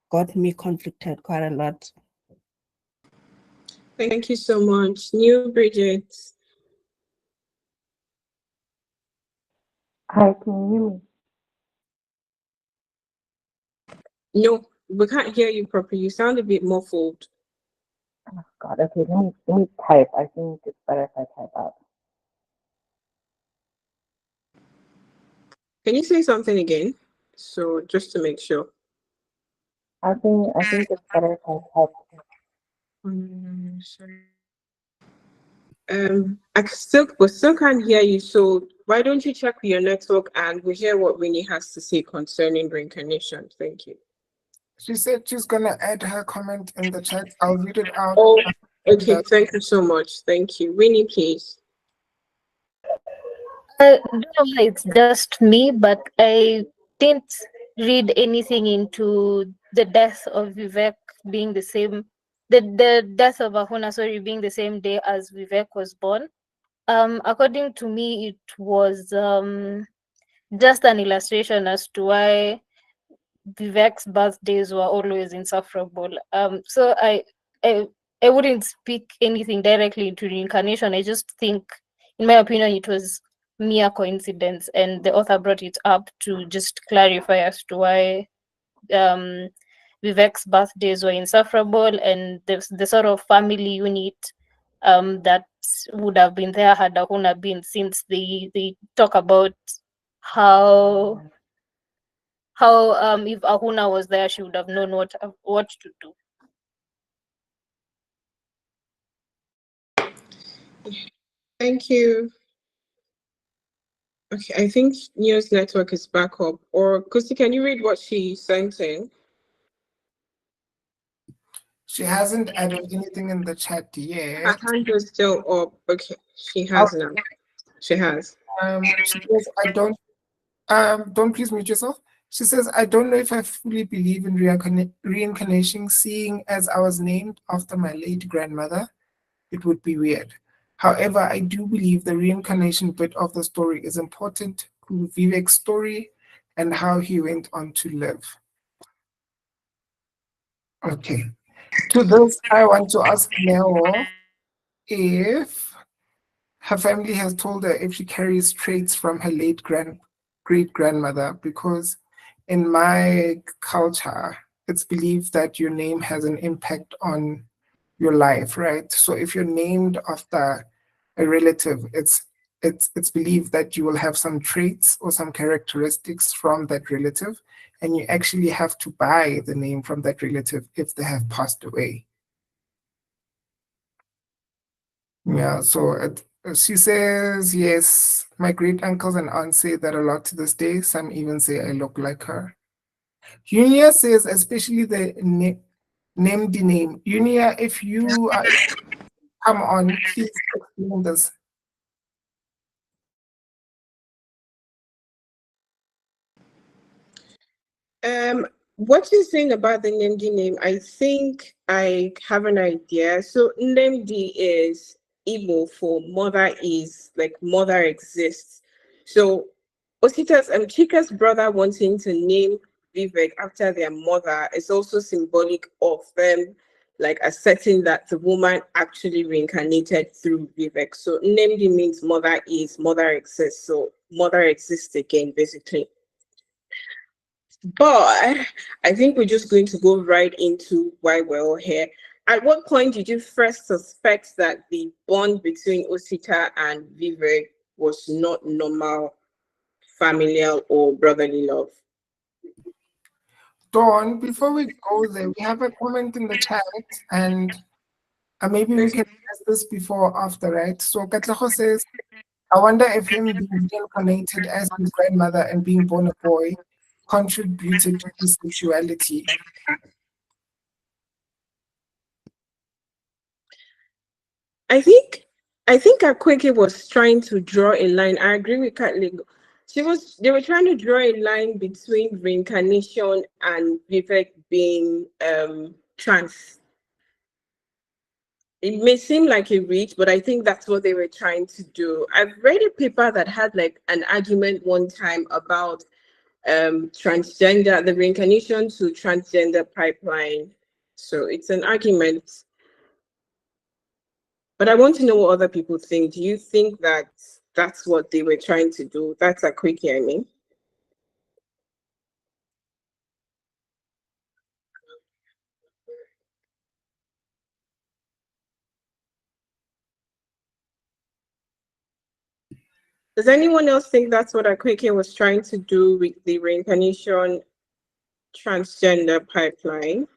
got me conflicted quite a lot. Thank you so much. New Bridget. Hi, can you hear me? No, we can't hear you properly. You sound a bit muffled. Oh, God, okay, let me type. I think it's better if I type out. Can you say something again? So just to make sure. I think it's better if I type. Sorry. We still can't hear you. So why don't you check with your network and we hear what Winnie has to say concerning reincarnation? Thank you. She said she's gonna add her comment in the chat. I'll read it out. Oh, okay. Thank you so much. Thank you. Winnie, please. I don't know whether it's just me, but I didn't read anything into the death of Vivek being the same, the death of Ahuna, sorry, being the same day as Vivek was born. According to me, it was just an illustration as to why Vivek's birthdays were always insufferable. So I wouldn't speak anything directly into reincarnation. I just think, in my opinion, it was mere coincidence, and the author brought it up to just clarify as to why Vivek's birthdays were insufferable, and the sort of family unit that would have been there had Ahuna been, since they talk about how if Ahuna was there, she would have known what to do. Thank you. Okay, I think News Network is back up. Or Kgosi, can you read what she sent in? She hasn't added anything in the chat yet. Her hand is still up. Okay, she has now. She has. She says, don't please mute yourself. She says, I don't know if I fully believe in reincarnation, seeing as I was named after my late grandmother. It would be weird. However, I do believe the reincarnation bit of the story is important to Vivek's story and how he went on to live. Okay. To this, I want to ask Neo if her family has told her if she carries traits from her late great-grandmother, because in my culture, it's believed that your name has an impact on your life, right? So if you're named after a relative, it's believed that you will have some traits or some characteristics from that relative, and you actually have to buy the name from that relative if they have passed away. Yeah, so She says, yes, my great uncles and aunts say that a lot to this day. Some even say I look like her. Unia says, especially the Nemdi name. Unia, if you are, come on, please explain this. What you're saying about the Nemdi name, I think I have an idea. So Nemdi is Igbo for mother is, like mother exists. So Osita's Chika's brother wanting to name Vivek after their mother is also symbolic of them like asserting that the woman actually reincarnated through Vivek. So Nemdi means mother is, mother exists. So mother exists again, basically. But I think we're just going to go right into why we're all here. At what point did you first suspect that the bond between Osita and Vivek was not normal, familial, or brotherly love? Dawn, before we go there, we have a comment in the chat, and maybe we can ask this before or after, right? So Katlaho says, I wonder if him being reincarnated as his grandmother and being born a boy contributed to his sexuality. I think Akwaeke was trying to draw a line. I agree with Katlin. They were trying to draw a line between reincarnation and Vivek being trans. It may seem like a reach, but I think that's what they were trying to do. I've read a paper that had like an argument one time about transgender, the reincarnation to transgender pipeline. So it's an argument. But I want to know what other people think. Do you think that that's what they were trying to do? That's a quickie, I mean. Does anyone else think that's what Akwaeke was trying to do with the reincarnation transgender pipeline?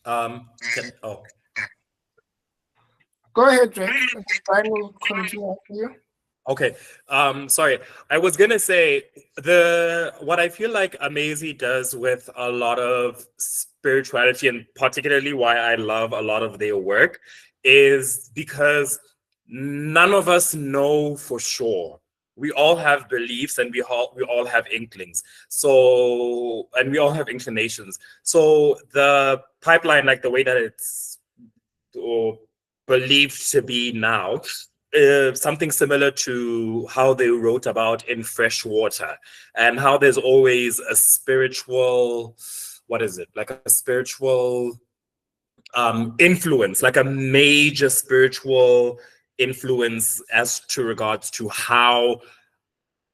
Oh. Go ahead, Drake. Brian will continue after you. Okay. Sorry. I was gonna say what I feel like Emezi does with a lot of spirituality, and particularly why I love a lot of their work, is because none of us know for sure. We all have beliefs and we all have inklings. So, and we all have inclinations. So the pipeline, like the way that it's believed to be now, something similar to how they wrote about in Fresh Water, and how there's always a spiritual, what is it? Like a spiritual influence, like a major spiritual influence as to regards to how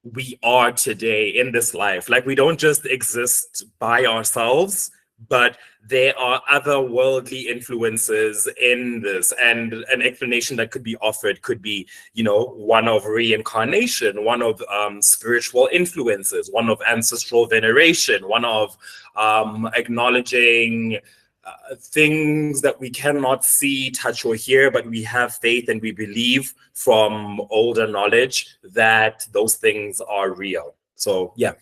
we are today in this life. Like we don't just exist by ourselves, but there are other worldly influences in this. And an explanation that could be offered could be, you know, one of reincarnation, one of spiritual influences, one of ancestral veneration, one of acknowledging things that we cannot see, touch, or hear, but we have faith and we believe from older knowledge that those things are real. So, yeah.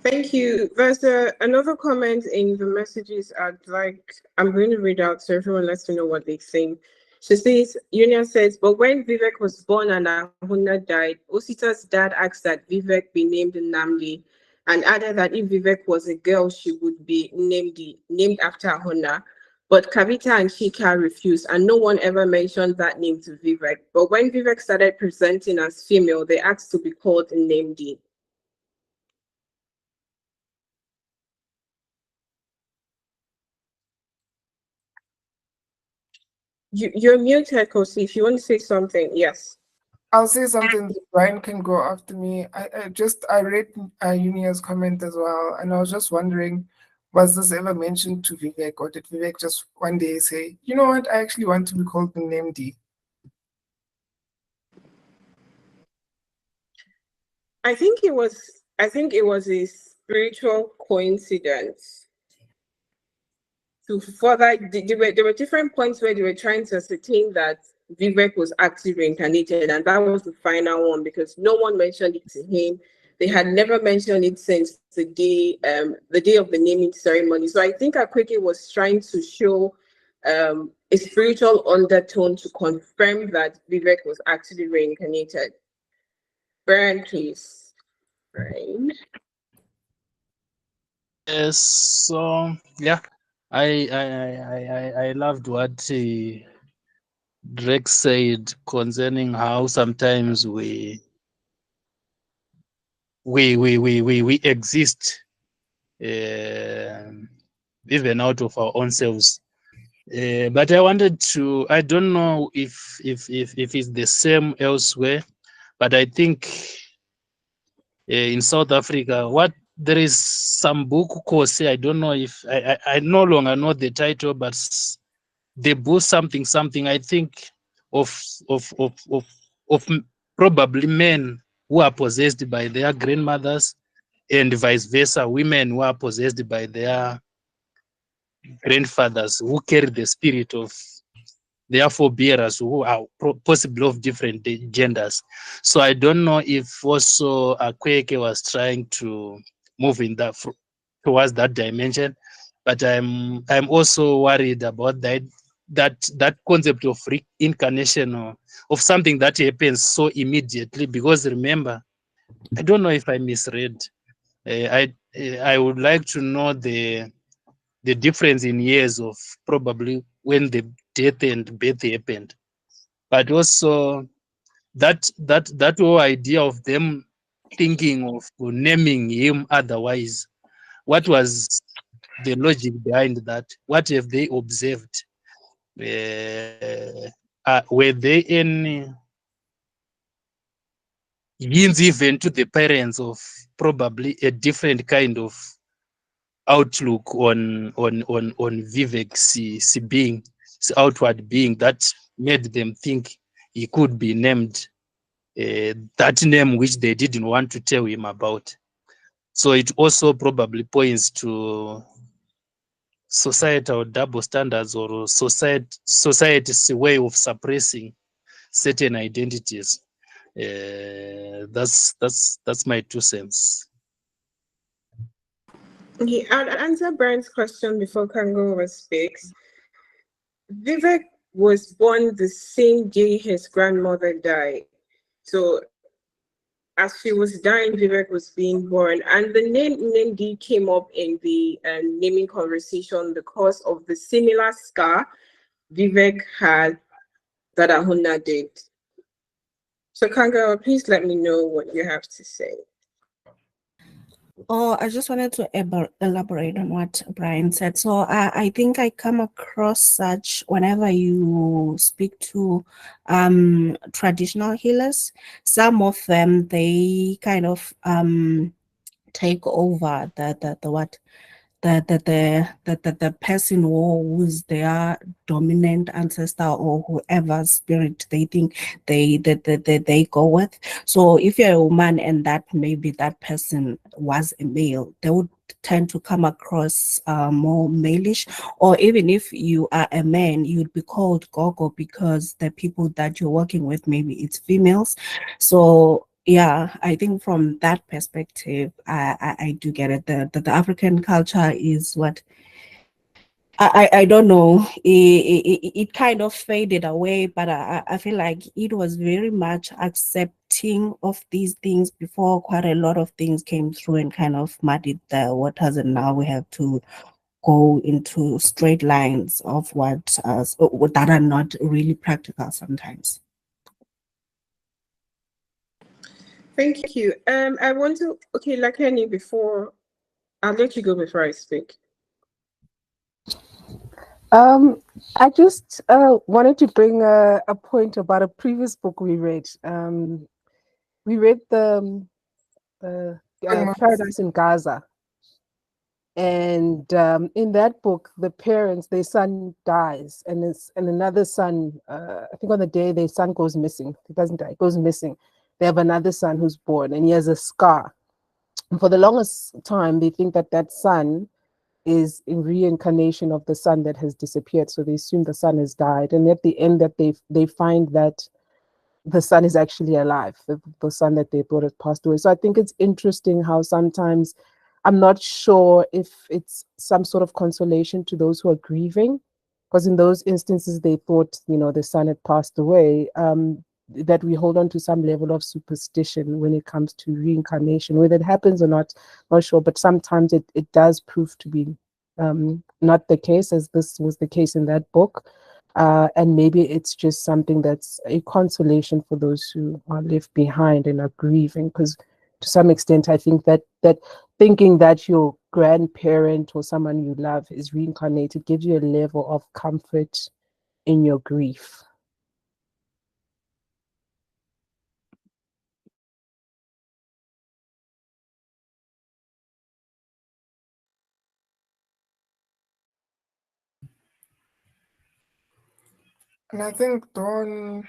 Thank you. There's another comment in the messages I'm going to read out so everyone lets me know what they think. She says, Unia says, but when Vivek was born and Ahuna died, Osita's dad asked that Vivek be named Namdi, and added that if Vivek was a girl, she would be named after Ahuna. But Kavita and Chika refused, and no one ever mentioned that name to Vivek. But when Vivek started presenting as female, they asked to be called Namdi. You're muted, Kgosi. If you want to say something, yes. I'll say something that Brian can go after me. I read Unia's comment as well, and I was just wondering, was this ever mentioned to Vivek, or did Vivek just one day say, you know what, I actually want to be called Nemdi? I think it was spiritual coincidence. To further, there were different points where they were trying to ascertain that Vivek was actually reincarnated, and that was the final one because no one mentioned it to him. They had never mentioned it since the day of the naming ceremony. So I think Akwaeke was trying to show a spiritual undertone to confirm that Vivek was actually reincarnated. Brian, please. Brian. Yes, so yeah, I loved what Drake said concerning how sometimes we exist even out of our own selves. But I wanted to, I don't know if it's the same elsewhere, but I think in South Africa, what there is some book Kgosi, I don't know if I no longer know the title, but the book something I think of probably men who are possessed by their grandmothers and vice versa, women who are possessed by their grandfathers who carry the spirit of their forebearers who are possibly of different genders. So I don't know if also Akwaeke was trying to move in that towards that dimension, but I'm also worried about that concept of reincarnation or of something that happens so immediately. Because remember, I don't know if I misread. I would like to know the difference in years of probably when the death and birth happened, but also that whole idea of them thinking of naming him otherwise. What was the logic behind that? What have they observed? Were they any hints even to the parents of probably a different kind of outlook on Vivek's being, his outward being, that made them think he could be named that name which they didn't want to tell him about? So it also probably points to societal double standards or society's way of suppressing certain identities. That's my 2 cents. Okay, I'll answer Brian's question before Kango speaks. Vivek was born the same day his grandmother died. So as she was dying, Vivek was being born. And the name Nindi came up in the naming conversation because of the similar scar Vivek had that Ahuna did. So Kango, please let me know what you have to say. Oh, I just wanted to elaborate on what Brian said. So I think I come across such whenever you speak to traditional healers. Some of them, they kind of take over the person who's their dominant ancestor or whoever spirit they think they go with. So if you're a woman and that maybe that person was a male, they would tend to come across more malish. Or even if you are a man, you'd be called gogo because the people that you're working with, maybe it's females. So yeah, I think from that perspective, I do get it. The African culture is what I don't know. It kind of faded away, but I feel like it was very much accepting of these things before quite a lot of things came through and kind of muddied the waters, and now we have to go into straight lines of what that are not really practical sometimes. Thank you. I want to, okay, Lakeni, before, I'll let you go before I speak. I just wanted to bring a point about a previous book we read. We read the Paradise in Gaza. And in that book, the parents, their son dies, and another son. I think on the day their son goes missing, he doesn't die, goes missing. They have another son who's born, and he has a scar And for the longest time, they think that that son is a reincarnation of the son that has disappeared. So they assume the son has died. And at the end that they find that the son is actually alive, the son that they thought had passed away. So I think it's interesting how sometimes, I'm not sure if it's some sort of consolation to those who are grieving, because in those instances they thought, you know, the son had passed away, that we hold on to some level of superstition when it comes to reincarnation. Whether it happens or not sure, but sometimes it does prove to be not the case, as this was the case in that book. And maybe it's just something that's a consolation for those who are left behind and are grieving, because to some extent I think that thinking that your grandparent or someone you love is reincarnated gives you a level of comfort in your grief. And I think Dawn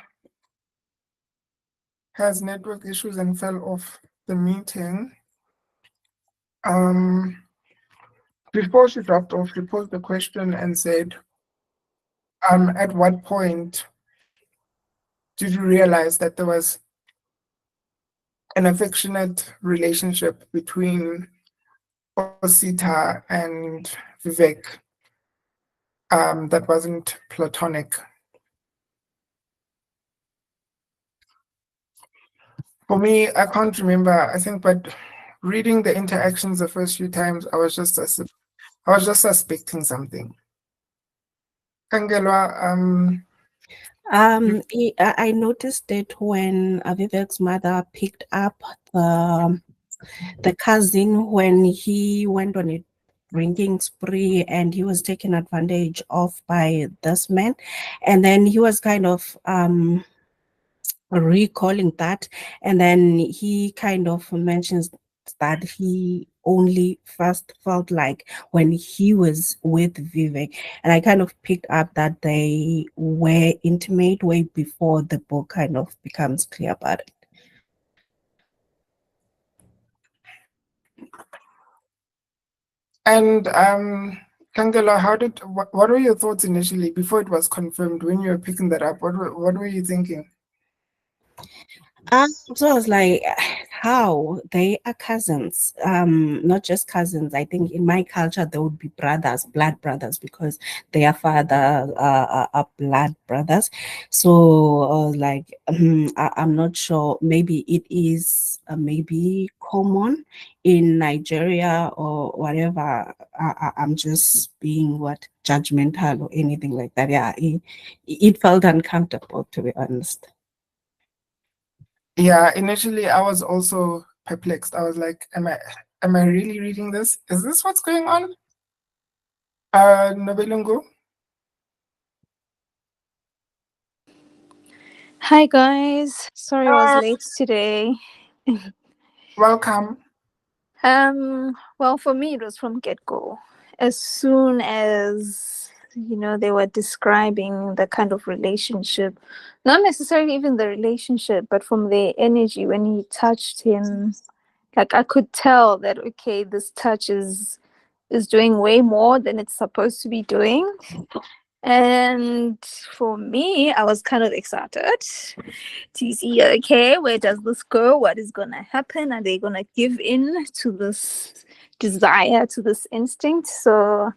has network issues and fell off the meeting. Before she dropped off, she posed the question and said, at what point did you realize that there was an affectionate relationship between Osita and Vivek that wasn't platonic? For me, I can't remember, I think, but reading the interactions the first few times, I was just suspecting something. Kangelwa, I noticed it when Vivek's mother picked up the cousin when he went on a drinking spree and he was taken advantage of by this man, and then he was kind of recalling that, and then he kind of mentions that he only first felt like when he was with Vivek, and I kind of picked up that they were intimate way before the book kind of becomes clear about it. and Kangela, what were your thoughts initially before it was confirmed when you were picking that up? What were you thinking? So I was like, how they are cousins, not just cousins. I think in my culture they would be brothers, blood brothers, because their father are blood brothers. So I was like, I'm not sure. Maybe it is maybe common in Nigeria or whatever. I'm just being judgmental or anything like that. Yeah, it felt uncomfortable, to be honest. Yeah, initially I was also perplexed. I was like, am I really reading this? Is this what's going on? Nobelungu? Hi guys, sorry I was late today. Welcome. Well, for me it was from get-go. As soon as they were describing the kind of relationship, not necessarily even the relationship, but from their energy when he touched him, like I could tell that okay, this touch is doing way more than it's supposed to be doing. And for me, I was kind of excited to see, okay, where does this go? What is going to happen? Are they going to give in to this desire, to this instinct? So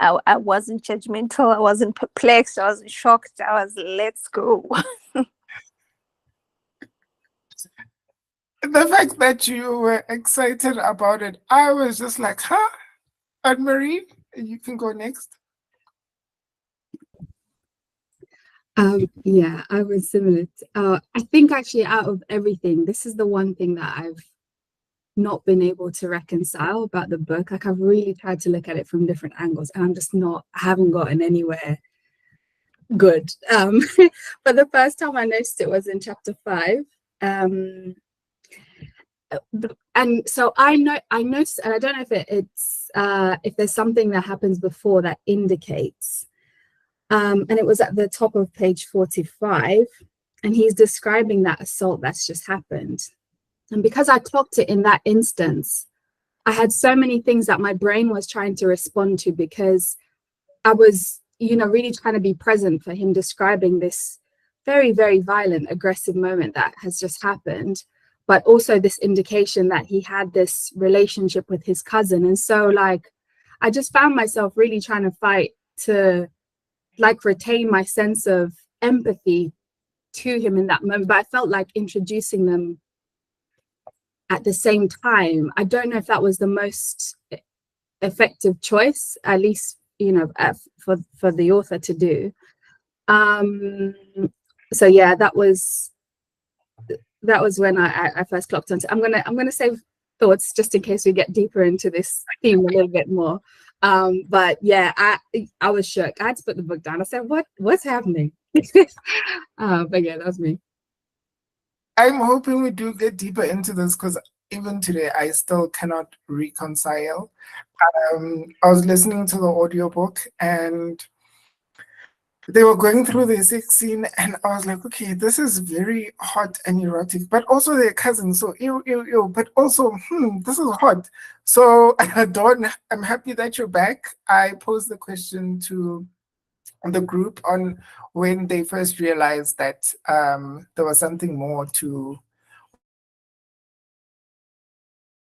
I wasn't judgmental. I wasn't perplexed. I wasn't shocked. I was, let's go. The fact that you were excited about it, I was just like, huh? Anne-Marie, you can go next. Yeah, I was similar. I think actually out of everything, this is the one thing that I've not been able to reconcile about the book. Like I've really tried to look at it from different angles and I haven't gotten anywhere good. But the first time I noticed it was in chapter 5. And so I noticed, and I don't know if it's if there's something that happens before that indicates. And it was at the top of page 45, and he's describing that assault that's just happened. And because I clocked it in that instance, I had so many things that my brain was trying to respond to, because I was, really trying to be present for him describing this very, very violent, aggressive moment that has just happened, but also this indication that he had this relationship with his cousin. And so, like, I just found myself really trying to fight to, like, retain my sense of empathy to him in that moment. But I felt like introducing them at the same time, I don't know if that was the most effective choice, at least, for the author to do. So yeah, that was when I first clocked onto. I'm gonna save thoughts just in case we get deeper into this theme a little bit more. But yeah, I was shook. I had to put the book down. I said, what's happening? But yeah, that was me. I'm hoping we do get deeper into this, because even today I still cannot reconcile. I was listening to the audiobook and they were going through the sex scene, and I was like, okay, this is very hot and erotic, but also they're cousins, so ew, ew, ew, but also, this is hot. So, Dawn, I'm happy that you're back. I posed the question to the group on when they first realized that there was something more to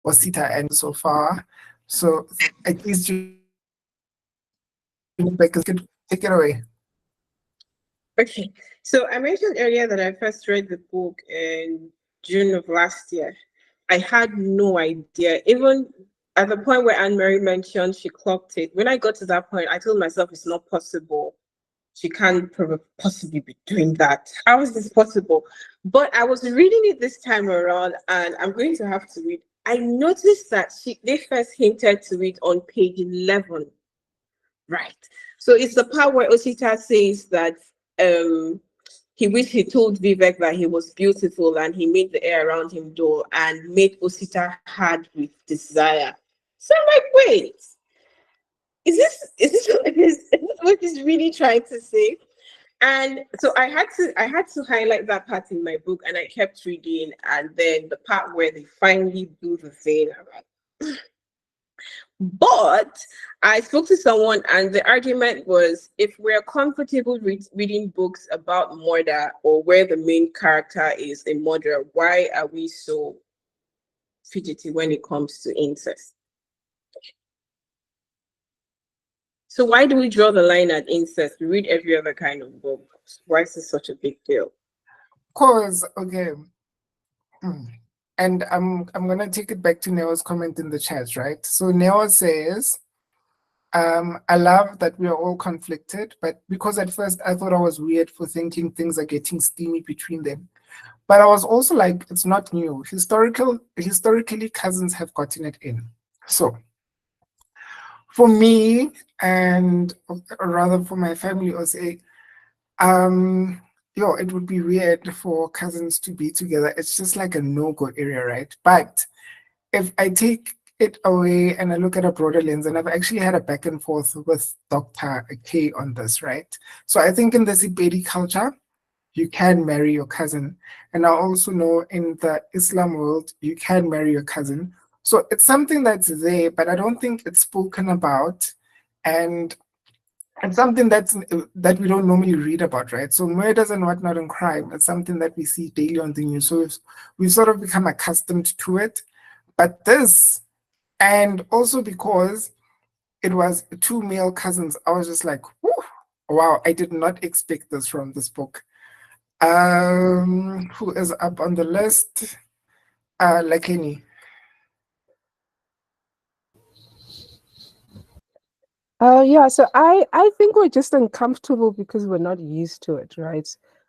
Osita and so far. So at least you can take it away. Okay, so I mentioned earlier that I first read the book in June of last year. I had no idea, even at the point where Anne-Marie mentioned she clocked it. When I got to that point, I told myself it's not possible. She can't possibly be doing that. How is this possible? But I was reading it this time around, and I'm going to have to read. I noticed that they first hinted to it on page 11. Right. So it's the part where Osita says that he wished he told Vivek that he was beautiful and he made the air around him dull and made Osita hard with desire. So I'm like, wait, is this what he's really trying to say? And so I had to highlight that part in my book, and I kept reading, and then the part where they finally do the thing, I'm like, but I spoke to someone, and the argument was, if we're comfortable reading books about murder or where the main character is a murderer, why are we so fidgety when it comes to incest? So why do we draw the line at incest? We read every other kind of book. Why is this such a big deal? Cause okay, and I'm gonna take it back to Neo's comment in the chat, right? So Neo says, I love that we are all conflicted, but because at first I thought I was weird for thinking things are getting steamy between them. But I was also like, it's not new. Historically, cousins have gotten it in. So for me, and rather for my family, or say, it would be weird for cousins to be together. It's just like a no-go area, right? But if I take it away and I look at a broader lens, and I've actually had a back and forth with Dr. K on this, right? So I think in the Sipedi culture, you can marry your cousin. And I also know in the Islam world, you can marry your cousin. So it's something that's there, but I don't think it's spoken about. And it's something that we don't normally read about, right? So murders and whatnot and crime, it's something that we see daily on the news. So we've sort of become accustomed to it. But this, and also because it was two male cousins, I was just like, wow, I did not expect this from this book. Who is up on the list? Lakini. Yeah, so I think we're just uncomfortable because we're not used to it, right?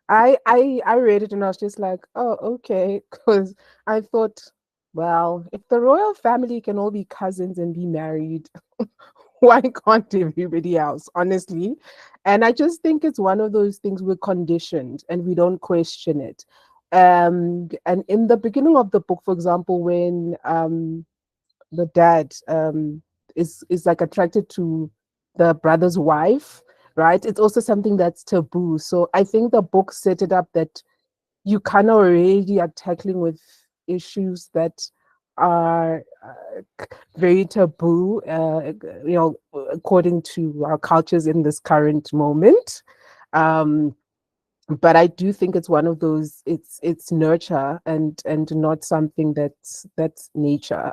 I read it and I was just like, oh, okay, because I thought, well, if the royal family can all be cousins and be married, why can't everybody else, honestly? And I just think it's one of those things we're conditioned and we don't question it. And in the beginning of the book, for example, when the dad is like attracted to the brother's wife, right? It's also something that's taboo. So I think the book set it up that you kind of already are tackling with issues that are very taboo, according to our cultures in this current moment. But I do think it's one of those. It's nurture and not something that's nature.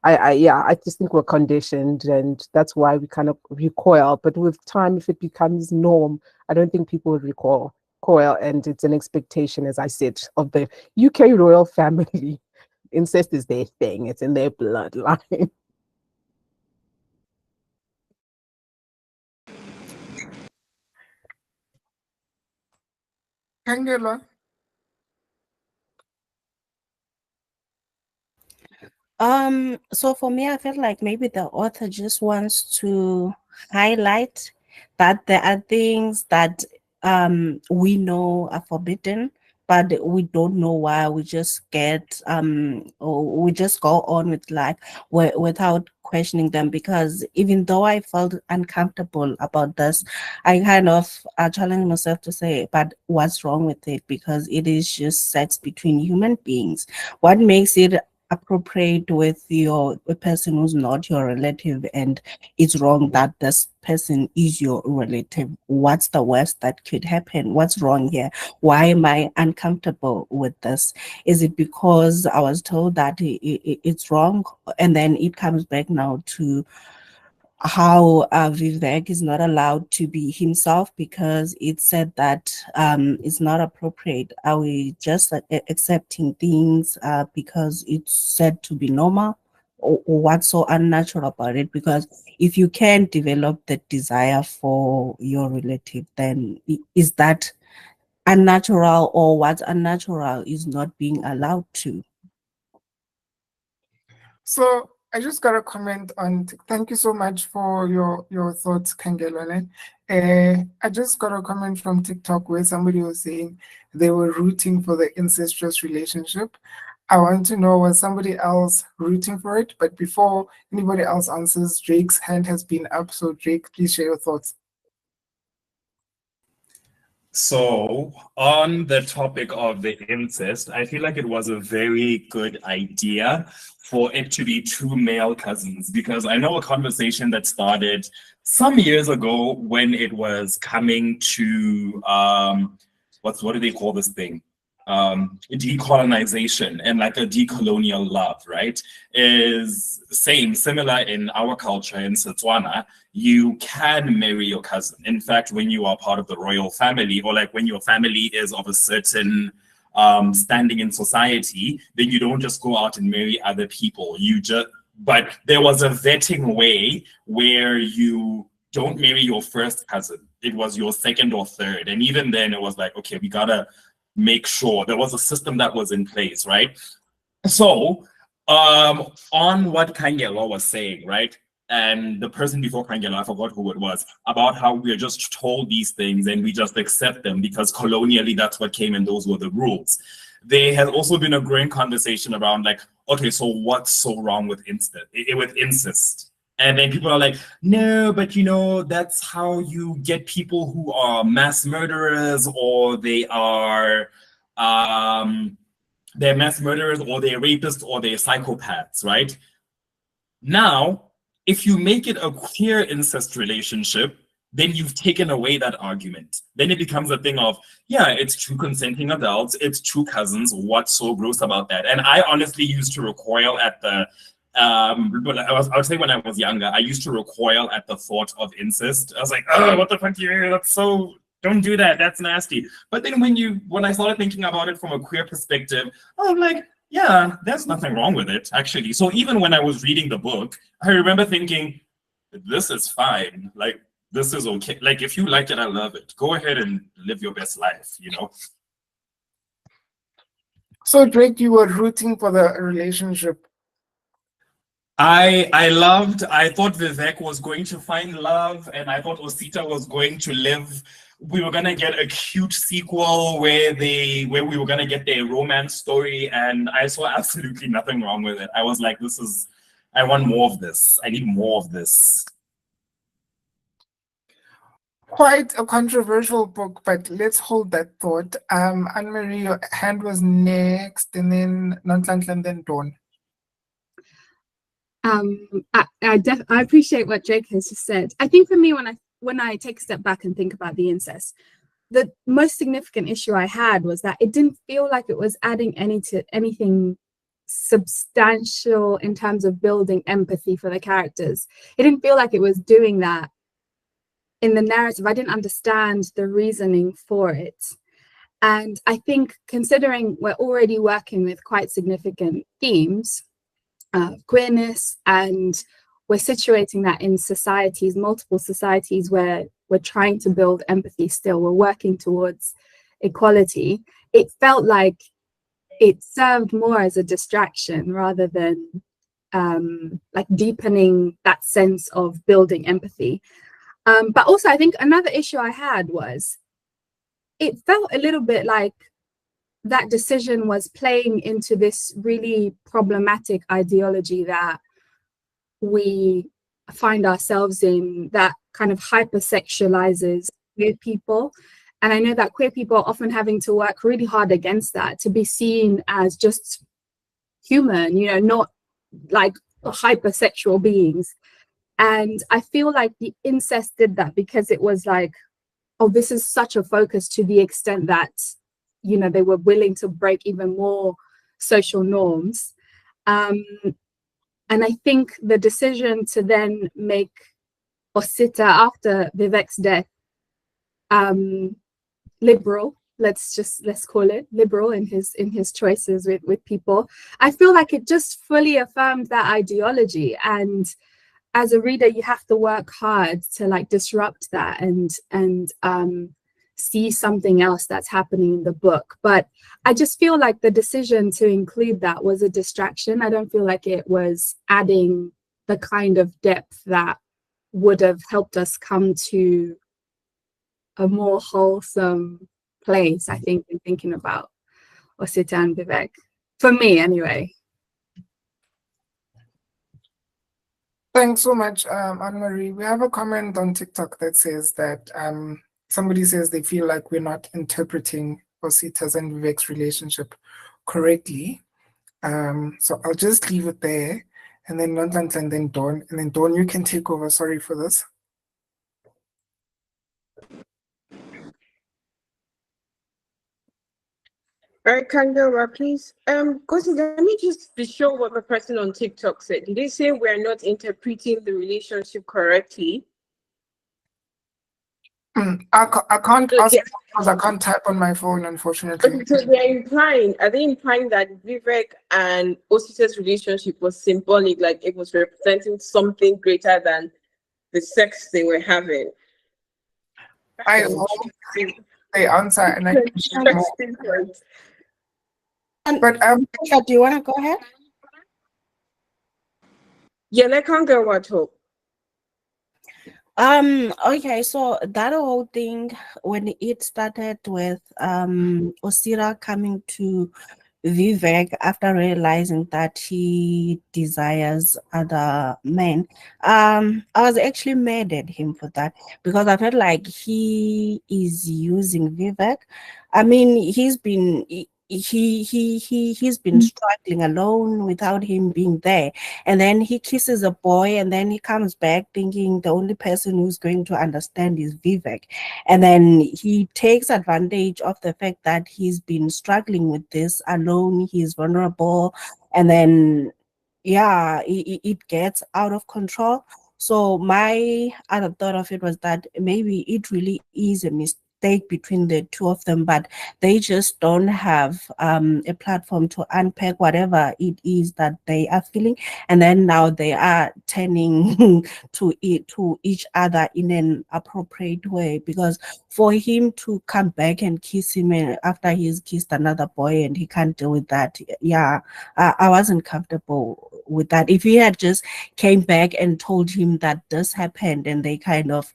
I just think we're conditioned, and that's why we kind of recoil. But with time, if it becomes norm, I don't think people would recoil, and it's an expectation, as I said, of the UK royal family. Incest is their thing; it's in their bloodline. Angela. So for me, I feel like maybe the author just wants to highlight that there are things that we know are forbidden, but we don't know why. We just get or we just go on with life without questioning them. Because even though I felt uncomfortable about this, I kind of challenged myself to say, but what's wrong with it? Because it is just sex between human beings. What makes it appropriate with a person who's not your relative, and it's wrong that this person is your relative? What's the worst that could happen? What's wrong here? Why am I uncomfortable with this? Is it because I was told that it's wrong, and then it comes back now to how Vivek is not allowed to be himself because it said that it's not appropriate? Are we just accepting things because it's said to be normal? Or what's so unnatural about it? Because if you can't develop the desire for your relative, then is that unnatural, or what's unnatural is not being allowed to? So I just got a comment on. Thank you so much for your thoughts, Kangelwane. I just got a comment from TikTok where somebody was saying they were rooting for the incestuous relationship. I want to know, was somebody else rooting for it? But before anybody else answers, Drake's hand has been up. So Drake, please share your thoughts. So, on the topic of the incest, I feel like it was a very good idea for it to be two male cousins, because I know a conversation that started some years ago when it was coming to what do they call this thing? Decolonization and like a decolonial love, right? Is similar in our culture in Setswana. You can marry your cousin. In fact, when you are part of the royal family, or like when your family is of a certain standing in society, then you don't just go out and marry other people. But there was a vetting way where you don't marry your first cousin. It was your second or third. And even then it was like, okay, we gotta make sure there was a system that was in place, right? So on what Kangelo was saying, right? And the person before Kangelo, I forgot who it was, about how we're just told these things and we just accept them because colonially that's what came and those were the rules. There has also been a growing conversation around like, okay, so what's so wrong with incest? And then people are like, no, but that's how you get people who are mass murderers, or they're mass murderers, or they're rapists, or they're psychopaths, right? Now, if you make it a queer incest relationship, then you've taken away that argument. Then it becomes a thing of, yeah, it's two consenting adults, it's two cousins, what's so gross about that? And I honestly used to recoil at the, I would say when I was younger, I used to recoil at the thought of incest. I was like, oh, what the fuck, that's so, don't do that, that's nasty. But then when I started thinking about it from a queer perspective, I'm like, yeah, there's nothing wrong with it, actually. So even when I was reading the book, I remember thinking, this is fine. Like, this is okay. Like, if you like it, I love it. Go ahead and live your best life, So Drake, you were rooting for the relationship. I thought Vivek was going to find love, and I thought Osita was going to live. We were gonna get a cute sequel where we were gonna get their romance story, and I saw absolutely nothing wrong with it. I was like, I want more of this. I need more of this. Quite a controversial book, but let's hold that thought. Anne-Marie, your hand was next, and then Nonhlanhla, and then Dawn. I appreciate what Jake has just said. I think for me, when I take a step back and think about the incest, the most significant issue I had was that it didn't feel like it was adding anything substantial in terms of building empathy for the characters. It didn't feel like it was doing that in the narrative. I didn't understand the reasoning for it. And I think considering we're already working with quite significant themes, queerness, and we're situating that in societies, multiple societies where we're trying to build empathy still, we're working towards equality, it felt like it served more as a distraction rather than like deepening that sense of building empathy. But also I think another issue I had was it felt a little bit like that decision was playing into this really problematic ideology that we find ourselves in, that kind of hypersexualizes queer people. And I know that queer people are often having to work really hard against that, to be seen as just human, you know, not like hypersexual beings. And I feel like the incest did that because it was like, oh, this is such a focus, to the extent that, you know, they were willing to break even more social norms. And I think the decision to then make Osita, after Vivek's death, liberal, let's call it liberal in his choices with people, I feel like it just fully affirmed that ideology. And as a reader, you have to work hard to like disrupt that and see something else that's happening in the book. But I just feel like the decision to include that was a distraction. I don't feel like it was adding the kind of depth that would have helped us come to a more wholesome place, I think, in thinking about Osita and Vivek. For me, anyway. Thanks so much, Anne-Marie. We have a comment on TikTok that says that somebody says they feel like we're not interpreting Osita's and Vivek's relationship correctly. So I'll just leave it there, and then Nonhlanhla, and then Dawn. And then Dawn, you can take over. Sorry for this. All right, Kangara, please. Kgosi, let me just be sure what the person on TikTok said. Did they say we're not interpreting the relationship correctly? I can't ask because I can't type on my phone, unfortunately. Okay, so are they implying that Vivek and Osita's relationship was symbolic, like it was representing something greater than the sex they were having? I hope they answer, and I can share more. But do you want to go ahead? Yeah, let Kangara talk. Okay, so that whole thing, when it started with Osira coming to Vivek after realizing that he desires other men, I was actually mad at him for that, because I felt like he is using Vivek. I mean, he's been struggling alone without him being there, and then he kisses a boy, and then he comes back thinking the only person who's going to understand is Vivek, and then he takes advantage of the fact that he's been struggling with this alone, he's vulnerable, and then yeah, it gets out of control. So my other thought of it was that maybe it really is a mistake between the two of them, but they just don't have a platform to unpack whatever it is that they are feeling, and then now they are turning to each other in an appropriate way. Because for him to come back and kiss him after he's kissed another boy and he can't deal with that, yeah, I wasn't comfortable with that. If he had just came back and told him that this happened, and they kind of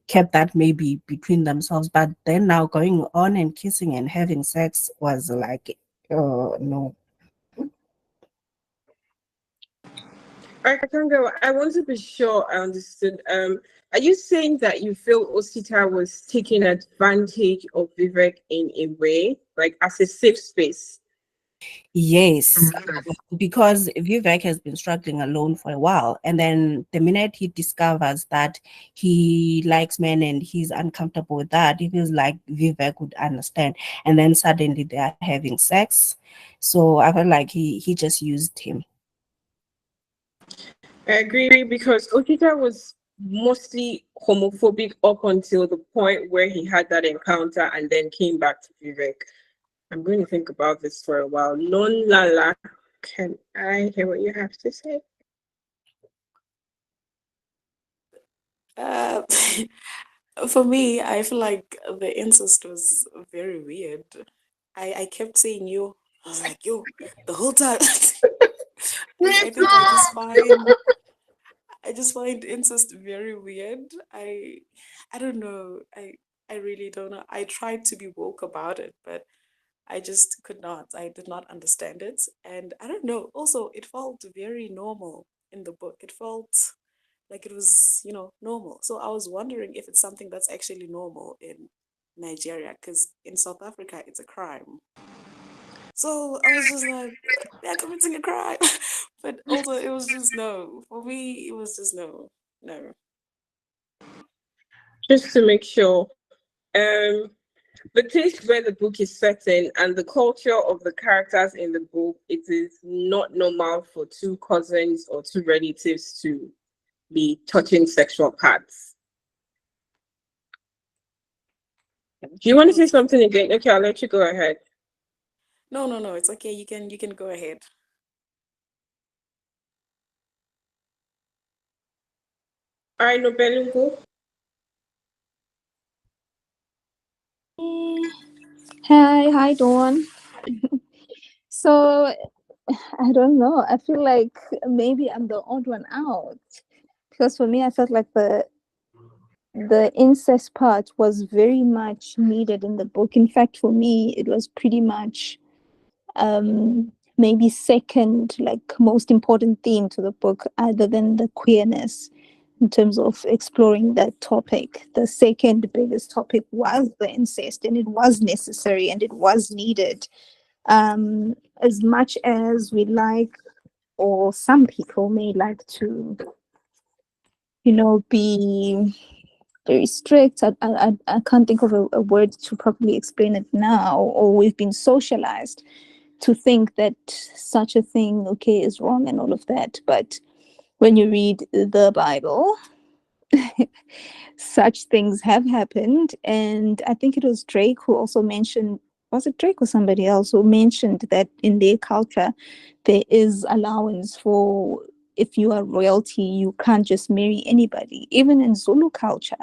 kept that maybe between themselves, but then now going on and kissing and having sex was like, no. All I can't go. I want to be sure I understood. Are you saying that you feel Osita was taking advantage of Vivek in a way, like as a safe space? Yes, because Vivek has been struggling alone for a while. And then the minute he discovers that he likes men and he's uncomfortable with that, he feels like Vivek would understand. And then suddenly they are having sex. So I felt like he just used him. I agree because Okita was mostly homophobic up until the point where he had that encounter and then came back to Vivek. I'm going to think about this for a while. Non Lala, can I hear what you have to say? Uh, for me, I feel like the incest was very weird. I kept saying yo. I was like, yo, the whole time. I think I just find incest very weird. I don't know. I really don't know. I tried to be woke about it, but I just could not. I did not understand it. And I don't know. Also, it felt very normal in the book. It felt like it was, normal. So I was wondering if it's something that's actually normal in Nigeria, because in South Africa, it's a crime. So I was just like, they're committing a crime. But also, it was just no. For me, it was just no. No. Just to make sure, the place where the book is set in and the culture of the characters in the book, it is not normal for two cousins or two relatives to be touching sexual parts. Do you want to say something again? Okay, I'll let you go ahead. No. It's okay. You can go ahead. All right, no Belungu. Hi, Dawn. So I don't know. I feel like maybe I'm the odd one out because for me, I felt like the incest part was very much needed in the book. In fact, for me, it was pretty much maybe second, like most important theme to the book, other than the queerness in terms of exploring that topic. The second biggest topic was the incest, and it was necessary and it was needed. As much as we like, or some people may like to, be very strict. I can't think of a word to properly explain it now, or we've been socialized to think that such a thing, okay, is wrong and all of that. But when you read the Bible, such things have happened. And I think it was Drake who also mentioned, was it Drake or somebody else who mentioned that in their culture, there is allowance for if you are royalty, you can't just marry anybody. Even in Zulu culture,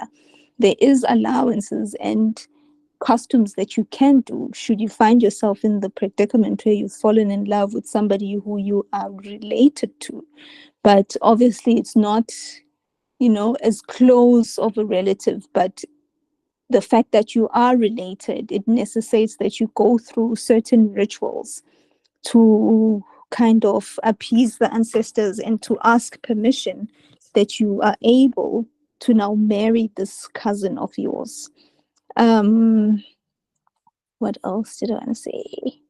there is allowances and customs that you can do should you find yourself in the predicament where you've fallen in love with somebody who you are related to. But obviously it's not, as close of a relative, but the fact that you are related, it necessitates that you go through certain rituals to kind of appease the ancestors and to ask permission that you are able to now marry this cousin of yours. What else did I want to say?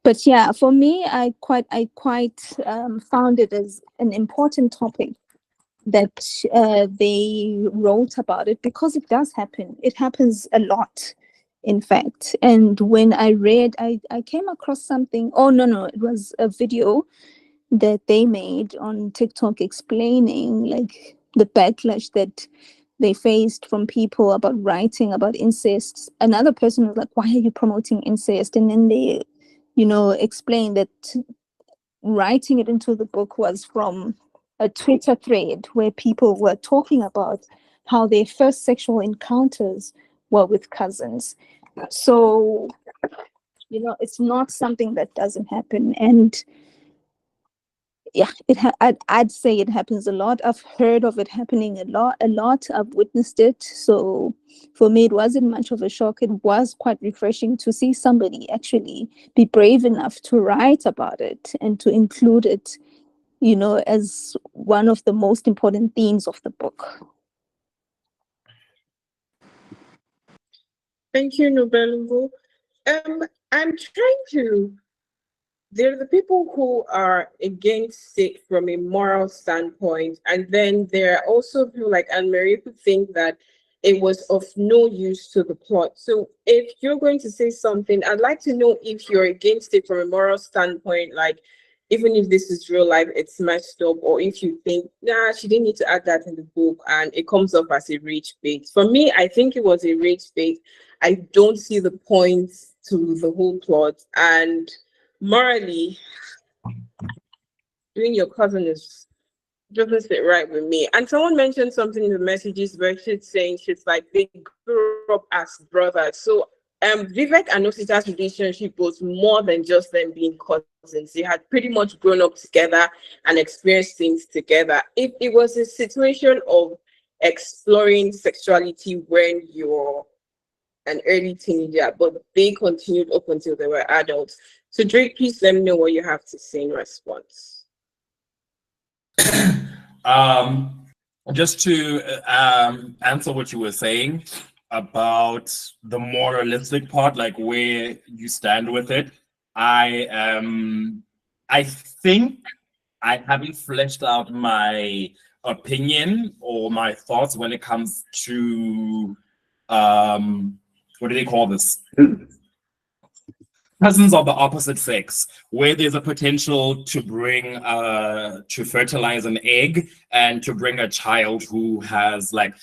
But yeah, for me, I quite found it as an important topic that they wrote about it, because it does happen. It happens a lot, in fact. And when I read, I came across something. Oh, no, it was a video that they made on TikTok explaining like the backlash that they faced from people about writing about incest. Another person was like, why are you promoting incest? And then they, explained that writing it into the book was from a Twitter thread where people were talking about how their first sexual encounters were with cousins. So, it's not something that doesn't happen. And yeah, I'd say it happens a lot. I've heard of it happening a lot. I've witnessed it. So for me, it wasn't much of a shock. It was quite refreshing to see somebody actually be brave enough to write about it and to include it, you know, as one of the most important themes of the book. Thank you, Nobelungu. I'm trying to. There are the people who are against it from a moral standpoint, and then there are also people like Anne Marie who think that it was of no use to the plot. So, if you're going to say something, I'd like to know if you're against it from a moral standpoint, like even if this is real life, it's messed up, or if you think, nah, she didn't need to add that in the book and it comes off as a rage bait. For me, I think it was a rage bait. I don't see the point to the whole plot, and morally, doing your cousin is doesn't sit right with me. And someone mentioned something in the messages where she's saying she's like they grew up as brothers. So Vivek and Osita's relationship was more than just them being cousins. They had pretty much grown up together and experienced things together. If it was a situation of exploring sexuality when you're an early teenager, but they continued up until they were adults. So Drake, please let me know what you have to say in response. Just to answer what you were saying about the moralistic part, like where you stand with it, I think I haven't fleshed out my opinion or my thoughts when it comes to what do they call this? Cousins of the opposite sex, where there's a potential to bring to fertilize an egg and to bring a child who has like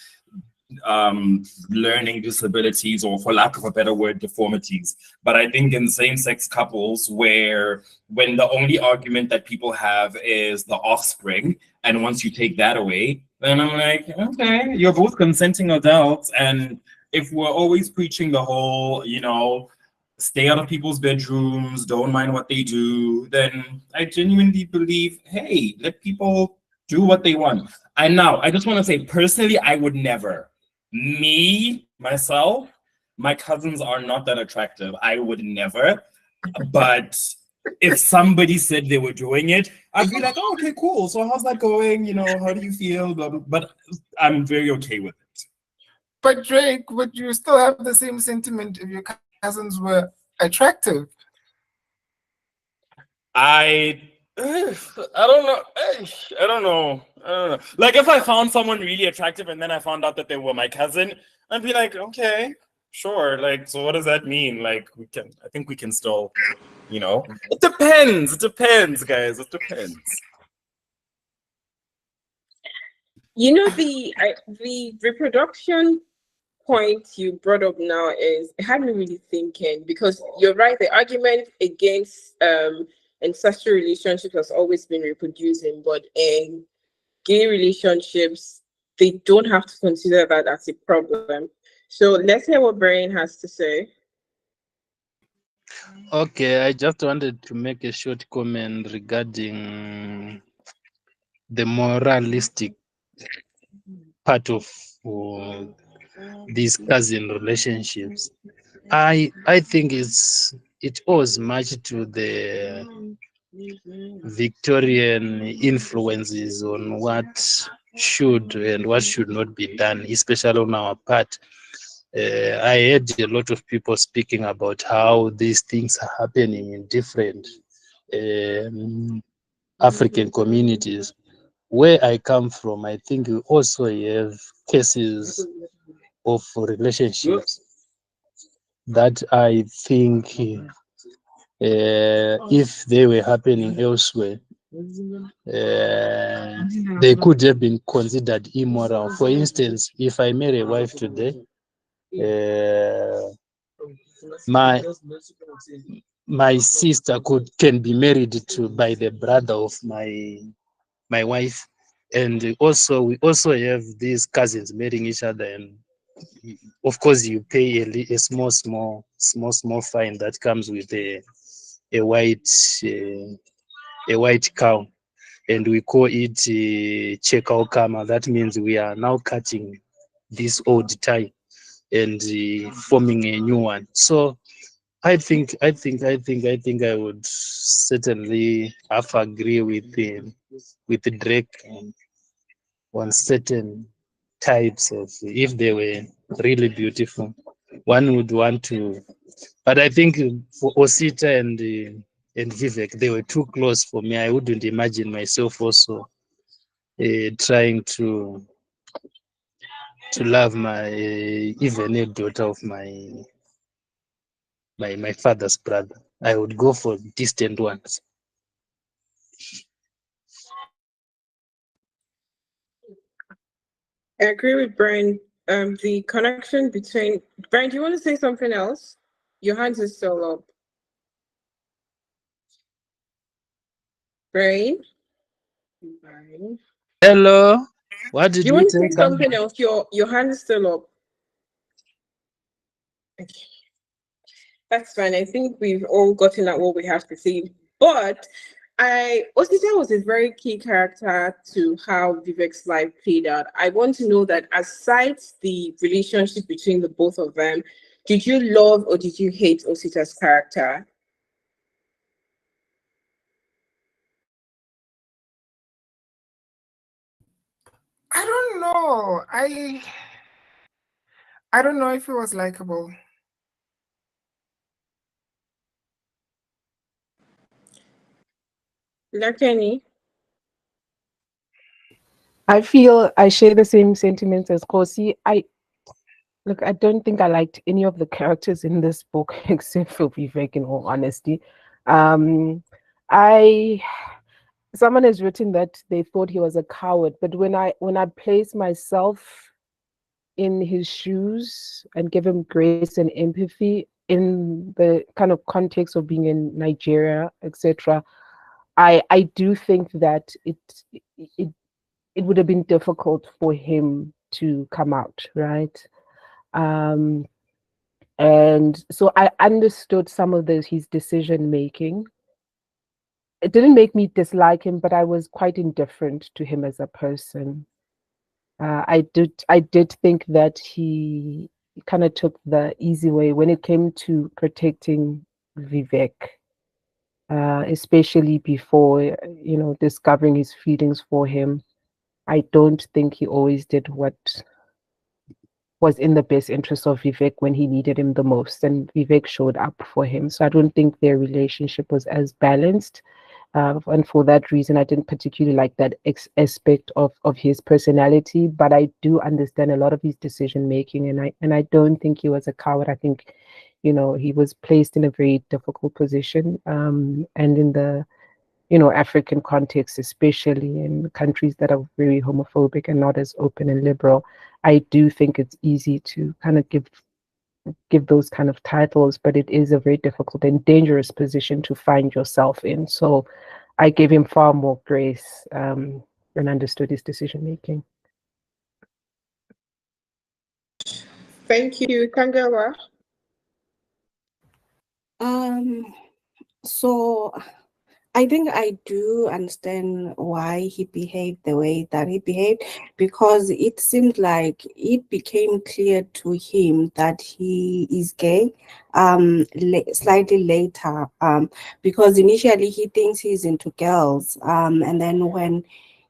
learning disabilities, or for lack of a better word, deformities. But I think in same-sex couples, where when the only argument that people have is the offspring, and once you take that away, then I'm like, okay, you're both consenting adults, and if we're always preaching the whole, you know, stay out of people's bedrooms, don't mind what they do, then I genuinely believe, hey, let people do what they want. And now, I just want to say, personally, I would never. Me, myself, my cousins are not that attractive. I would never. But if somebody said they were doing it, I'd be like, oh, okay, cool. So how's that going? You know, how do you feel? Blah, blah. But I'm very okay with it. But Drake, would you still have the same sentiment if your cousins were attractive? I don't know. I don't know. Like if I found someone really attractive and then I found out that they were my cousin, I'd be like, okay, sure. Like, so what does that mean? Like, I think we can still, you know. It depends. It depends, guys. It depends. You know, the reproduction point you brought up now is it had me really thinking, because you're right, the argument against ancestral relationships has always been reproducing, but in gay relationships they don't have to consider that as a problem. So let's hear what Brian has to say. Okay, I just wanted to make a short comment regarding the moralistic part of these cousin relationships. I think it owes much to the Victorian influences on what should and what should not be done, especially on our part. I heard a lot of people speaking about how these things are happening in different African communities. Where I come from, I think we also have cases of relationships that I think if they were happening elsewhere, they could have been considered immoral. For instance, if I marry a wife today, my sister can be married to by the brother of my wife, and also we also have these cousins marrying each other, and of course you pay a small fine that comes with a white cow, and we call it chekao kama. That means we are now cutting this old tie and forming a new one. So I think I would certainly half agree with Drake on certain types of, if they were really beautiful, one would want to. But I think for Osita and Vivek, they were too close for me. I wouldn't imagine myself also trying to love my even a daughter of my father's brother. I would go for distant ones. I agree with Brian. The connection between Brian, do you want to say something else? Your hands are still up. Brian? Brian? Hello, what did You we want to say take? something else? Your hand is still up. Okay. That's fine. I think we've all gotten at what we have to say. But Osita was a very key character to how Vivek's life played out. I want to know that aside the relationship between the both of them, did you love or did you hate Osita's character? I don't know. I don't know if it was likable. Lakeni? I feel I share the same sentiments as Kgosi. I don't think I liked any of the characters in this book except for Vivek, in all honesty. Um, I Someone has written that they thought he was a coward, but when I place myself in his shoes and give him grace and empathy in the kind of context of being in Nigeria, etc., I do think that it it would have been difficult for him to come out, right? Um, and so I understood some of his decision making. It didn't make me dislike him, but I was quite indifferent to him as a person. I did think that he kind of took the easy way when it came to protecting Vivek, especially before discovering his feelings for him. I don't think he always did what was in the best interest of Vivek when he needed him the most, and Vivek showed up for him. So I don't think their relationship was as balanced. And for that reason, I didn't particularly like that aspect of his personality. But I do understand a lot of his decision making, and I don't think he was a coward. I think, he was placed in a very difficult position, and in the African context, especially in countries that are very homophobic and not as open and liberal, I do think it's easy to kind of give those kind of titles, but it is a very difficult and dangerous position to find yourself in. So I gave him far more grace, and understood his decision making. Thank you, Kangawa. So I think I do understand why he behaved the way that he behaved, because it seemed like it became clear to him that he is gay slightly later, because initially he thinks he's into girls, and then when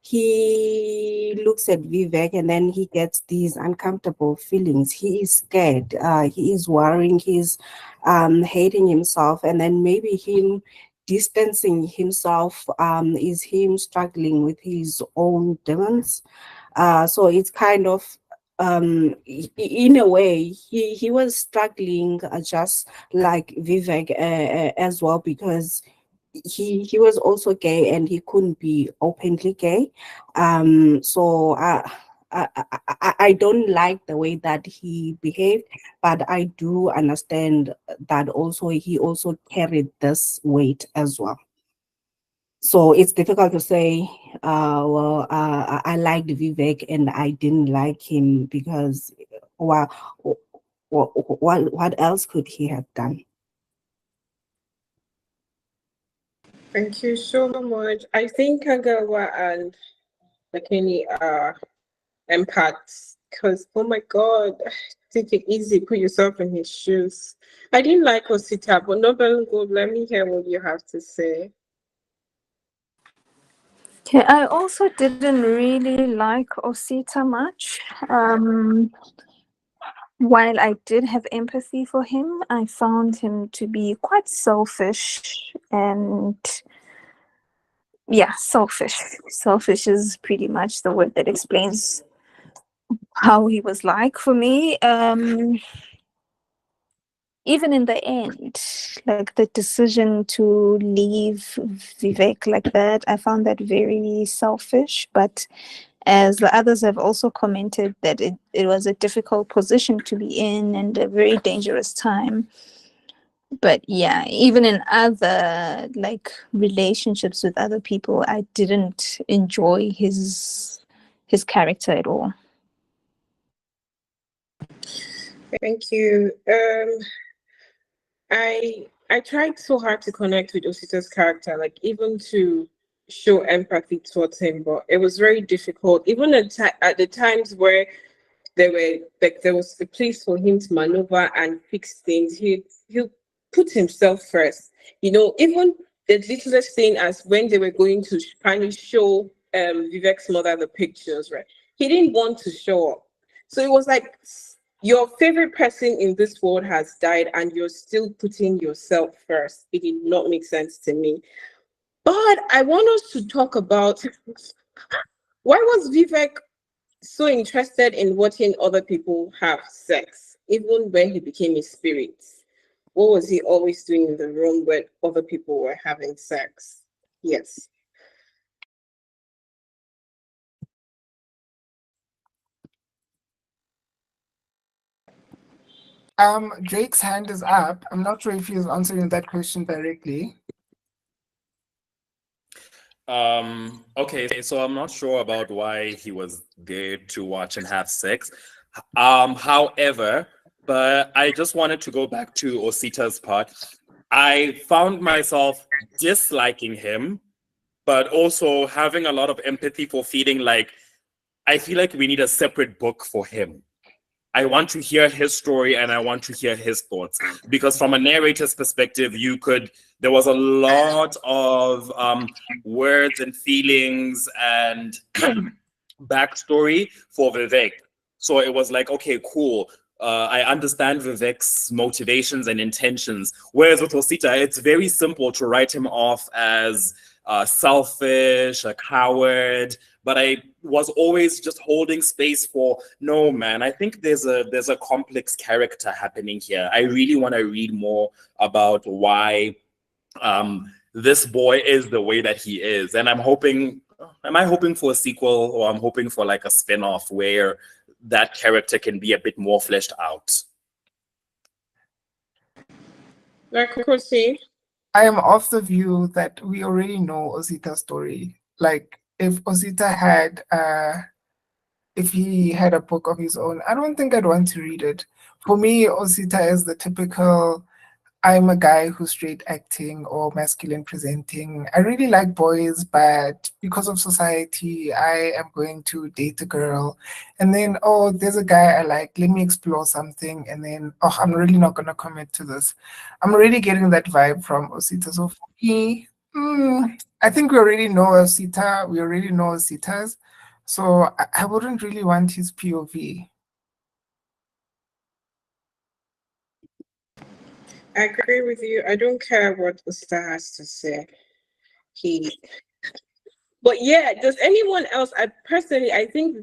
he looks at Vivek and then he gets these uncomfortable feelings, he is scared, he is worrying, he's hating himself, and then maybe him distancing himself is him struggling with his own demons. So it's kind of in a way he was struggling just like Vivek as well, because he was also gay and he couldn't be openly gay. So I don't like the way that he behaved, but I do understand that also he also carried this weight as well. So it's difficult to say, I liked Vivek and I didn't like him because, well, what else could he have done? Thank you so much. I think Kangawa and Lakeni are empaths because, oh my God, take it easy, put yourself in his shoes. I didn't like Osita, but Nobel Gold, let me hear what you have to say. Okay, I also didn't really like Osita much. While I did have empathy for him, I found him to be quite selfish and yeah, selfish. Selfish is pretty much the word that explains how he was like for me. Even in the end, like the decision to leave Vivek like that, I found that very selfish. But as the others have also commented, that it was a difficult position to be in and a very dangerous time. But yeah, even in other like relationships with other people, I didn't enjoy his character at all. Thank you. I tried so hard to connect with Osita's character, like even to show empathy towards him, but it was very difficult. Even at the times where there was a place for him to maneuver and fix things, he put himself first. You know, even the littlest thing as when they were going to finally show Vivek's mother the pictures, right? He didn't want to show up. So it was like your favorite person in this world has died and you're still putting yourself first. It did not make sense to me. But I want us to talk about why was Vivek so interested in watching other people have sex, even when he became a spirit? What was he always doing in the room when other people were having sex? Yes. Drake's hand is up. I'm not sure if he's answering that question directly. Okay, so I'm not sure about why he was there to watch and have sex. However, but I just wanted to go back to Osita's part. I found myself disliking him, but also having a lot of empathy for feeling like I feel like we need a separate book for him. I want to hear his story and I want to hear his thoughts, because from a narrator's perspective, there was a lot of words and feelings and backstory for Vivek. So it was like, okay, cool. I understand Vivek's motivations and intentions. Whereas with Osita, it's very simple to write him off as selfish, a coward. But I was always just holding space for, no, man, I think there's a complex character happening here. I really want to read more about why this boy is the way that he is. And am I hoping for a sequel, or I'm hoping for like a spin-off where that character can be a bit more fleshed out? Like Kgosi? I am of the view that we already know Osita's story. Like, if Osita had, if he had a book of his own, I don't think I'd want to read it. For me, Osita is the typical, I'm a guy who's straight acting or masculine presenting. I really like boys, but because of society, I am going to date a girl. And then, oh, there's a guy I like, let me explore something. And then, oh, I'm really not going to commit to this. I'm already getting that vibe from Osita. So for me, I think we already know Osita. We already know Ositas. So I wouldn't really want his POV. I agree with you. I don't care what Usta has to say. But yeah, does anyone else? I think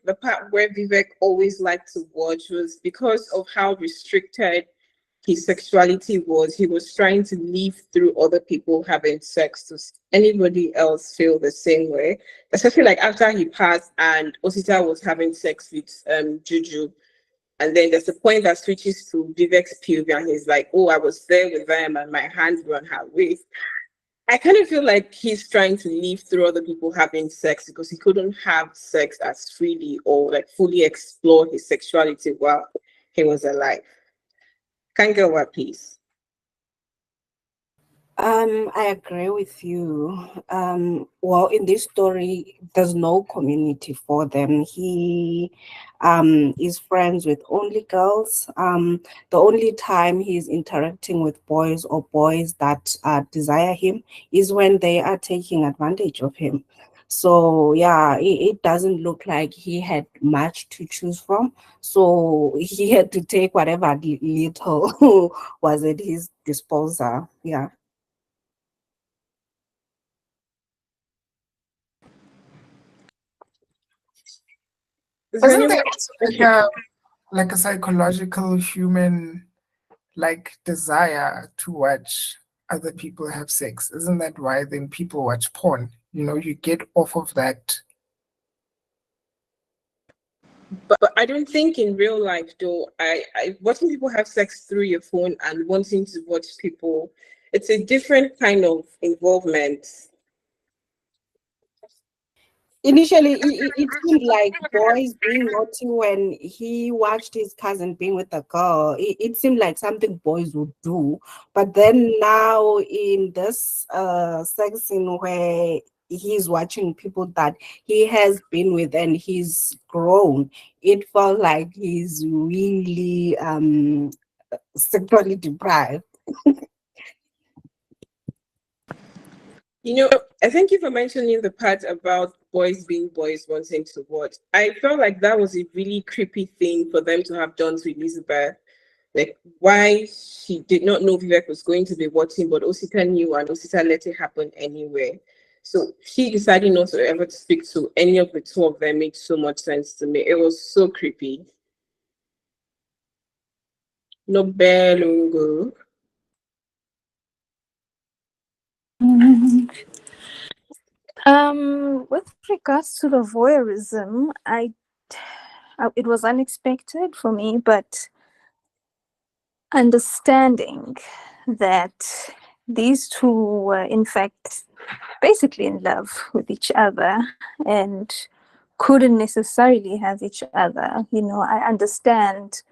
the part where Vivek always liked to watch was because of how restricted his sexuality was. He was trying to live through other people having sex. Does anybody else feel the same way? Especially like after he passed and Osita was having sex with Juju. And then there's a point that switches to Vivek's POV and he's like, oh, I was there with them and my hands were on her waist. I kind of feel like he's trying to live through other people having sex because he couldn't have sex as freely or like fully explore his sexuality while he was alive. Can't get what, please. I agree with you. Well, in this story, there's no community for them. He is friends with only girls. The only time he's interacting with boys or boys that desire him is when they are taking advantage of him. So yeah, it doesn't look like he had much to choose from. So he had to take whatever little was at his disposal. Yeah. Is there Isn't anyone? there like a psychological human like desire to watch other people have sex? Isn't that why then people watch porn? You know, you get off of that. But I don't think in real life though. I watching people have sex through your phone and wanting to watch people, it's a different kind of involvement. Initially, it seemed like boys being naughty when he watched his cousin being with a girl. It seemed like something boys would do. But then now in this sex scene where he's watching people that he has been with and he's grown, it felt like he's really sexually deprived. You know, I thank you for mentioning the part about boys being boys wanting to watch. I felt like that was a really creepy thing for them to have done to Elizabeth. Like why she did not know Vivek was going to be watching, but Osita knew and Osita let it happen anyway. So she decided not to ever speak to any of the two of them made so much sense to me. It was so creepy. No belungu. Mm. With regards to the voyeurism, it was unexpected for me, but understanding that these two were in fact basically in love with each other and couldn't necessarily have each other. You know, I understand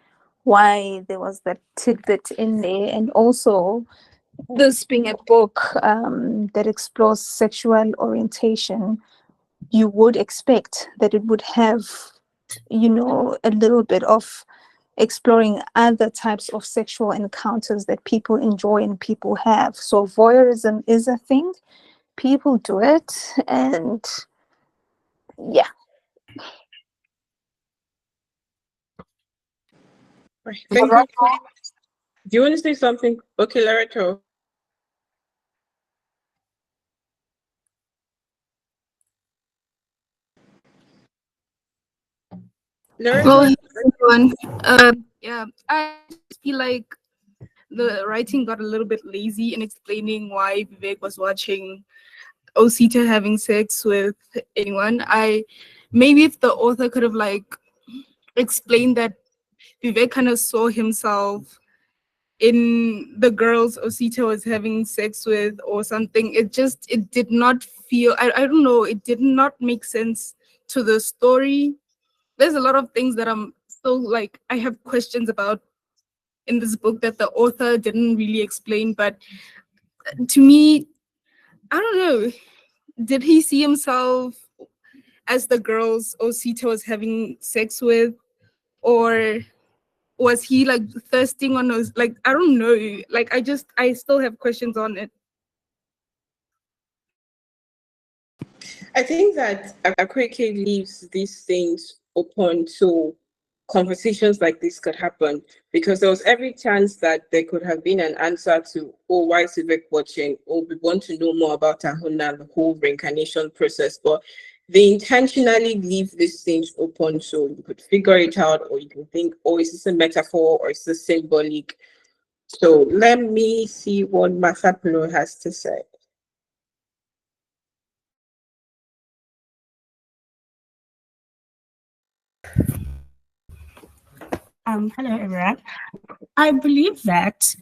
why there was that tidbit in there, and also this being a book that explores sexual orientation, you would expect that it would have, you know, a little bit of exploring other types of sexual encounters that people enjoy and people have. So voyeurism is a thing. People do it, and yeah. Right, thank you. Do you want to say something? Okay, Larato. Well, Larato. everyone. Yeah, I just feel like the writing got a little bit lazy in explaining why Vivek was watching Osita having sex with anyone. Maybe if the author could have like explained that Vivek kind of saw himself in the girls Osita was having sex with or something. It did not feel, I don't know, it did not make sense to the story. There's a lot of things that I'm still like, I have questions about in this book that the author didn't really explain. But to me, I don't know, did he see himself as the girls Osita was having sex with? Or was he like thirsting on those? Like, I don't know. Like, I still have questions on it. I think that Akwaeke leaves these things open to conversations like this could happen because there was every chance that there could have been an answer to, oh, why is Vivek watching? Oh, we want to know more about Ahuna and the whole reincarnation process. But they intentionally leave these things open so you could figure it out, or you can think, oh, is this a metaphor or is this symbolic? So let me see what Masapelo has to say. Hello everyone. I believe that,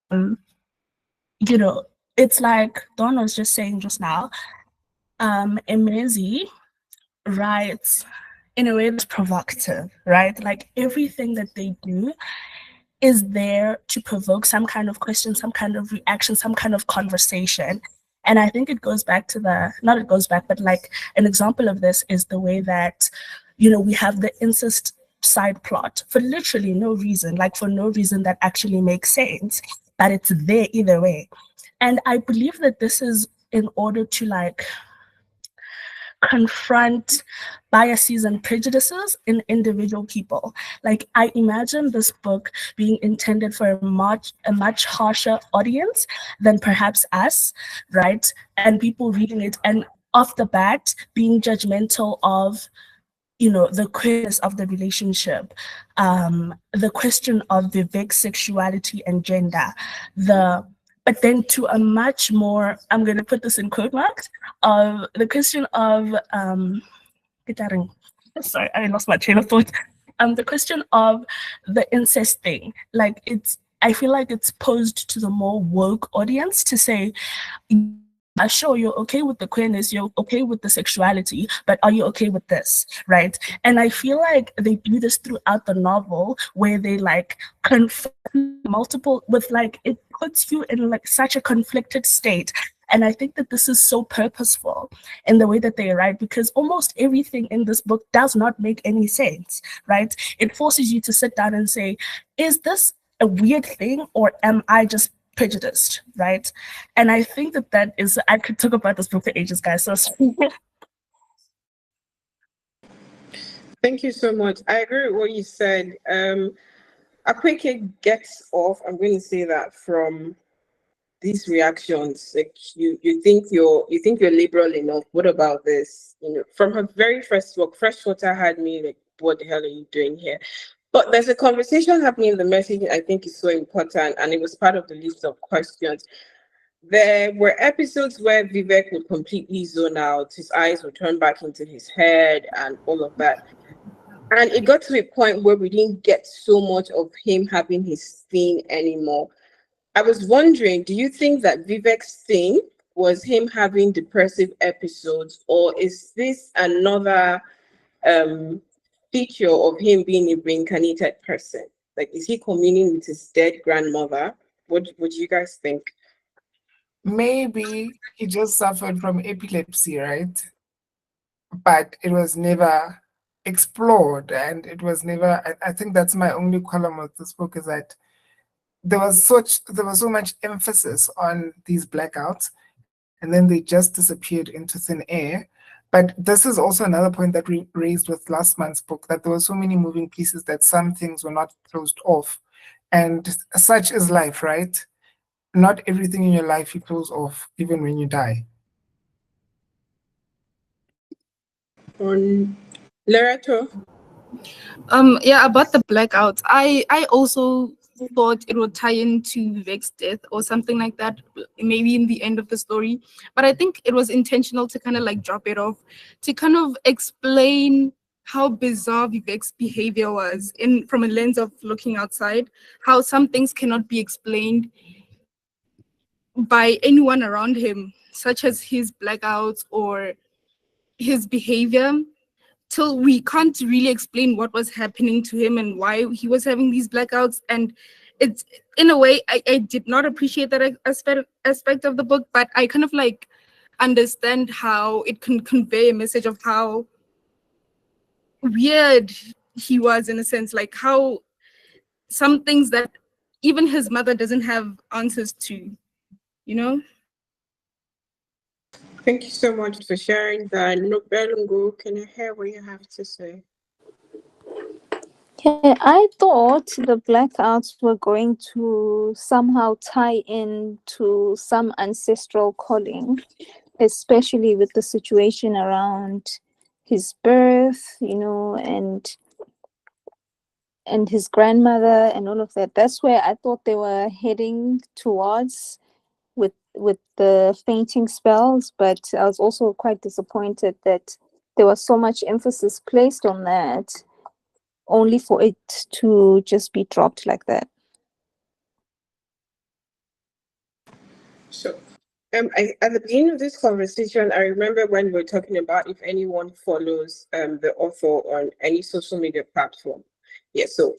um, you know, it's like Don was just saying just now. Emezi writes in a way that's provocative, right? Like everything that they do is there to provoke some kind of question, some kind of reaction, some kind of conversation. And I think it goes back to not it goes back, but like an example of this is the way that, we have the incest side plot for literally no reason, like for no reason that actually makes sense, but it's there either way. And I believe that this is in order to like confront biases and prejudices in individual people. Like I imagine this book being intended for a much harsher audience than perhaps us, right? And people reading it and off the bat being judgmental of the queerness of the relationship, the question of Vivek's sexuality and gender, but then to a much more, I'm going to put this in quote marks, of the question of, sorry, I lost my train of thought. The question of the incest thing, like I feel like it's posed to the more woke audience to say, sure, you're okay with the queerness, you're okay with the sexuality, but are you okay with this, right? And I feel like they do this throughout the novel where they like confront multiple with like, it puts you in like such a conflicted state. And I think that this is so purposeful in the way that they write, because almost everything in this book does not make any sense, right? It forces you to sit down and say, is this a weird thing or am I just prejudiced, right? And I think that is, I could talk about this book for ages, guys. So Thank you so much. I agree with what you said. Akwaeke gets off, I'm going to say that, from these reactions. Like you think you're liberal enough. What about this? From her very first book, Freshwater had me like, what the hell are you doing here? But there's a conversation happening in the message I think is so important, and it was part of the list of questions. There were episodes where Vivek would completely zone out, his eyes would turn back into his head and all of that. And it got to a point where we didn't get so much of him having his thing anymore. I was wondering, do you think that Vivek's thing was him having depressive episodes, or is this another feature of him being a reincarnated person? Like, is he communing with his dead grandmother? What do you guys think? Maybe he just suffered from epilepsy, right? But it was never explored, and it was never. I think that's my only column with this book, is that there was so much emphasis on these blackouts, and then they just disappeared into thin air. But this is also another point that we raised with last month's book, that there were so many moving pieces that some things were not closed off. And such is life, right? Not everything in your life you close off, even when you die. On Lerato? Yeah, about the blackouts, I also thought it would tie into Vivek's death or something like that, maybe in the end of the story. But I think it was intentional to kind of like drop it off, to kind of explain how bizarre Vivek's behavior was from a lens of looking outside, how some things cannot be explained by anyone around him, such as his blackouts or his behavior, till we can't really explain what was happening to him and why he was having these blackouts. And it's, in a way, I did not appreciate that aspect of the book, but I kind of like understand how it can convey a message of how weird he was, in a sense, like how some things that even his mother doesn't have answers to, you know? Thank you so much for sharing that. Nobelungu, can I hear what you have to say? Yeah, I thought the blackouts were going to somehow tie in to some ancestral calling, especially with the situation around his birth, and his grandmother and all of that. That's where I thought they were heading towards with the fainting spells, but I was also quite disappointed that there was so much emphasis placed on that, only for it to just be dropped like that. So, at the beginning of this conversation, I remember when we were talking about if anyone follows the author on any social media platform. Yeah, so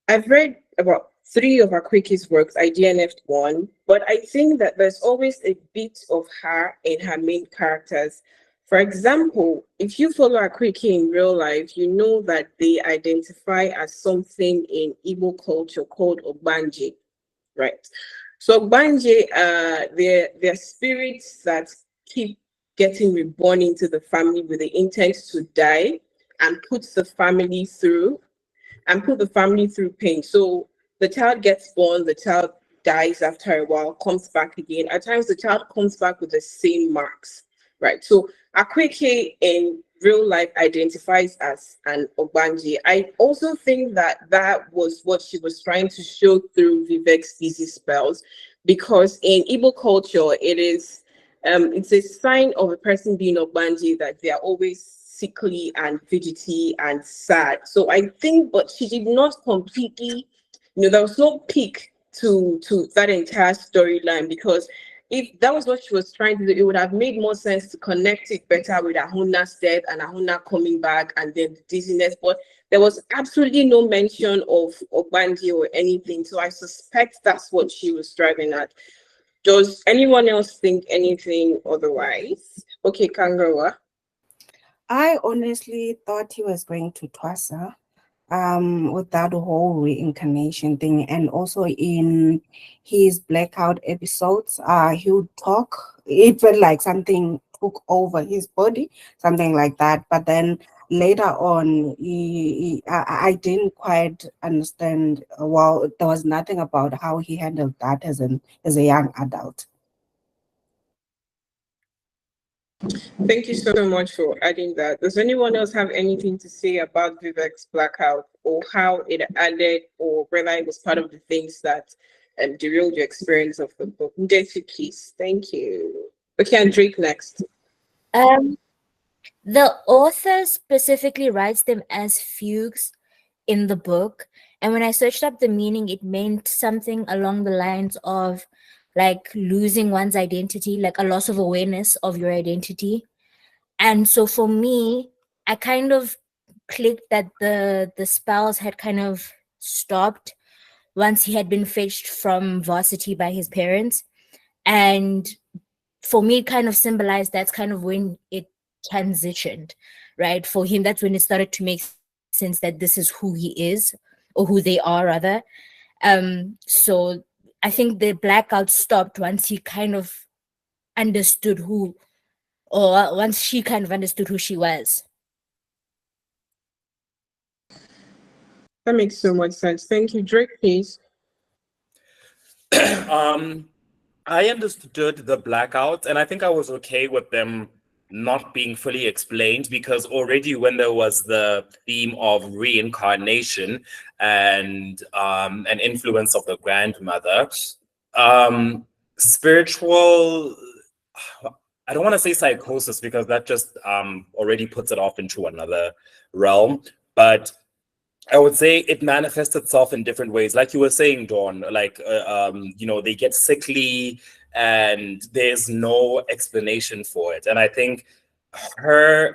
I've read about 3 of Akwaeke's works. I DNF'd 1, but I think that there's always a bit of her in her main characters. For example, if you follow Akwaeke in real life, you know that they identify as something in Igbo culture called Ogbanje, right? So Ogbanje, they're spirits that keep getting reborn into the family with the intent to die and put the family through pain. So the child gets born, the child dies after a while, comes back again. At times, the child comes back with the same marks, right? So Akwaeke in real life identifies as an Ogbanje. I also think that that was what she was trying to show through Vivek's busy spells, because in Igbo culture, it's a sign of a person being Ogbanje that they are always sickly and fidgety and sad. So I think, but she did not completely, there was no peak to that entire storyline, because if that was what she was trying to do, it would have made more sense to connect it better with Ahuna's death and Ahuna coming back and then the dizziness. But there was absolutely no mention of Ogbanje or anything. So I suspect that's what she was driving at. Does anyone else think anything otherwise? Okay, Kangawa. I honestly thought he was going to Twasa with that whole reincarnation thing, and also in his blackout episodes, he would talk. It felt like something took over his body, something like that. But then later on, I didn't quite understand. Well, there was nothing about how he handled that as a young adult. Thank you so much for adding that. Does anyone else have anything to say about Vivek's blackout, or how it added, or whether it was part of the things that derailed your experience of the book? Daisy, please. Thank you. Okay, and Drake next. The author specifically writes them as fugues in the book. And when I searched up the meaning, it meant something along the lines of like losing one's identity, like a loss of awareness of your identity. And so for me, I kind of clicked that the spells had kind of stopped once he had been fetched from varsity by his parents. And for me, it kind of symbolized that's kind of when it transitioned, right? For him, that's when it started to make sense that this is who he is, or who they are rather. So I think the blackout stopped once he kind of understood who, or once she kind of understood who she was. That makes so much sense. Thank you. Drake, please. I understood the blackouts, and I think I was okay with them not being fully explained, because already when there was the theme of reincarnation and an influence of the grandmother, spiritual, I don't want to say psychosis, because that just already puts it off into another realm, but I would say it manifests itself in different ways. Like you were saying, Dawn, like, they get sickly and there's no explanation for it. And I think they,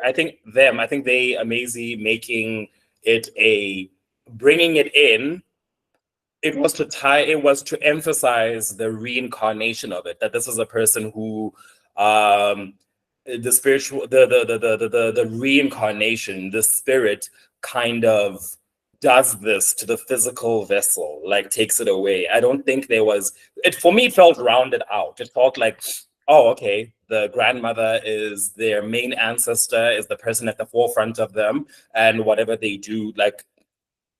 Emezi, making it bringing it in, it was to emphasize the reincarnation of it, that this is a person who, the spiritual, the reincarnation, the spirit kind of does this to the physical vessel, like takes it away. I don't think for me, it felt rounded out. It felt like, oh, okay, the grandmother is their main ancestor, is the person at the forefront of them, and whatever they do, like,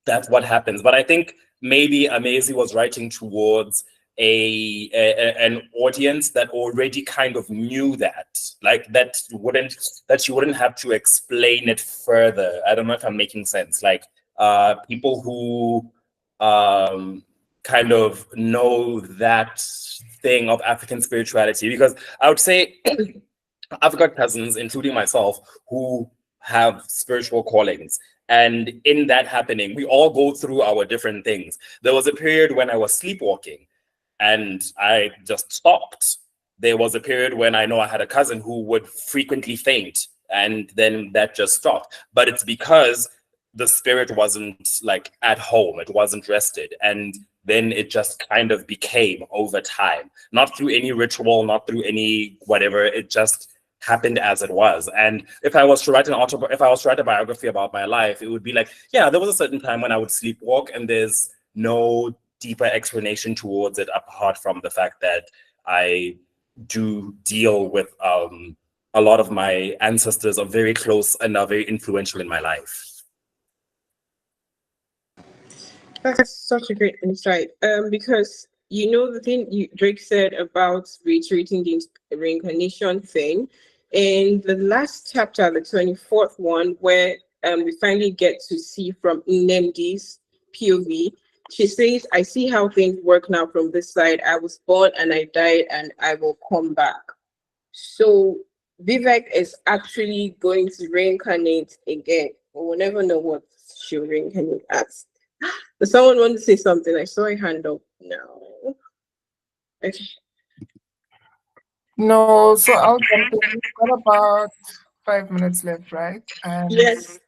that's what happens. But I think maybe Emezi was writing towards an audience that already kind of knew that, like that you wouldn't have to explain it further. I don't know if I'm making sense. Like people who kind of know that thing of African spirituality, because I would say I've got cousins, including myself, who have spiritual callings. And in that happening, we all go through our different things. There was a period when I was sleepwalking and I just stopped. There was a period when I know I had a cousin who would frequently faint, and then that just stopped. But it's because the spirit wasn't like at home, it wasn't rested. And then it just kind of became over time, not through any ritual, not through any whatever. It just happened as it was. And if I was to write a biography about my life, it would be like, yeah, there was a certain time when I would sleepwalk, and there's no deeper explanation towards it apart from the fact that I do deal with a lot of my ancestors are very close and are very influential in my life. That's such a great insight. Because the thing Drake said about reiterating the reincarnation thing, in the last chapter, the 24th one, where we finally get to see from Nemdi's POV. She says, "I see how things work now from this side. I was born and I died and I will come back." So Vivek is actually going to reincarnate again. We'll never know what she'll reincarnate as. Does someone want to say something? I saw a hand up. No. Okay. No, so I'll jump in. We've got about 5 minutes left, right? And yes.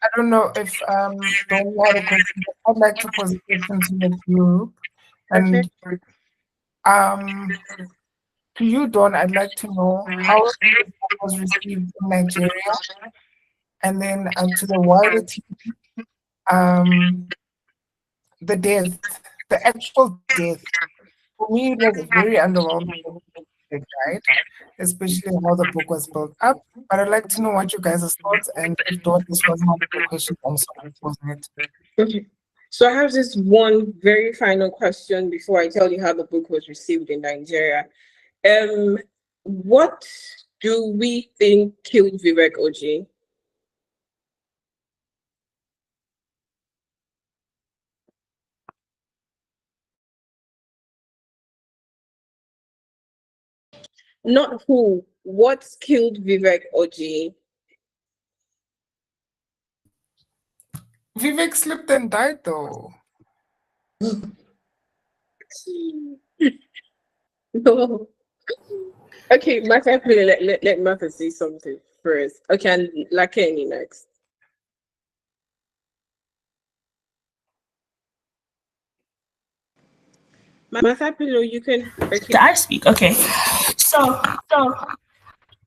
I don't know if Dawn had a question, but I'd like to pose a question to the group. And to you, Dawn, I'd like to know how it was received in Nigeria, and then to the wider team, the death, the actual death. For me, it was very underwhelming when they died, especially how the book was built up. But I'd like to know what you guys' thoughts, and if Dawn, this was not the question, I'm sorry, wasn't it? Okay. So I have this one very final question before I tell you how the book was received in Nigeria. What do we think killed Vivek Oji? Not who. What killed Vivek Oji? Vivek slipped and died, though. No. Okay, Martha, let Martha say something first. Okay, and Lakeni next. Martha Pillow, you can. Okay. Did I speak? Okay. So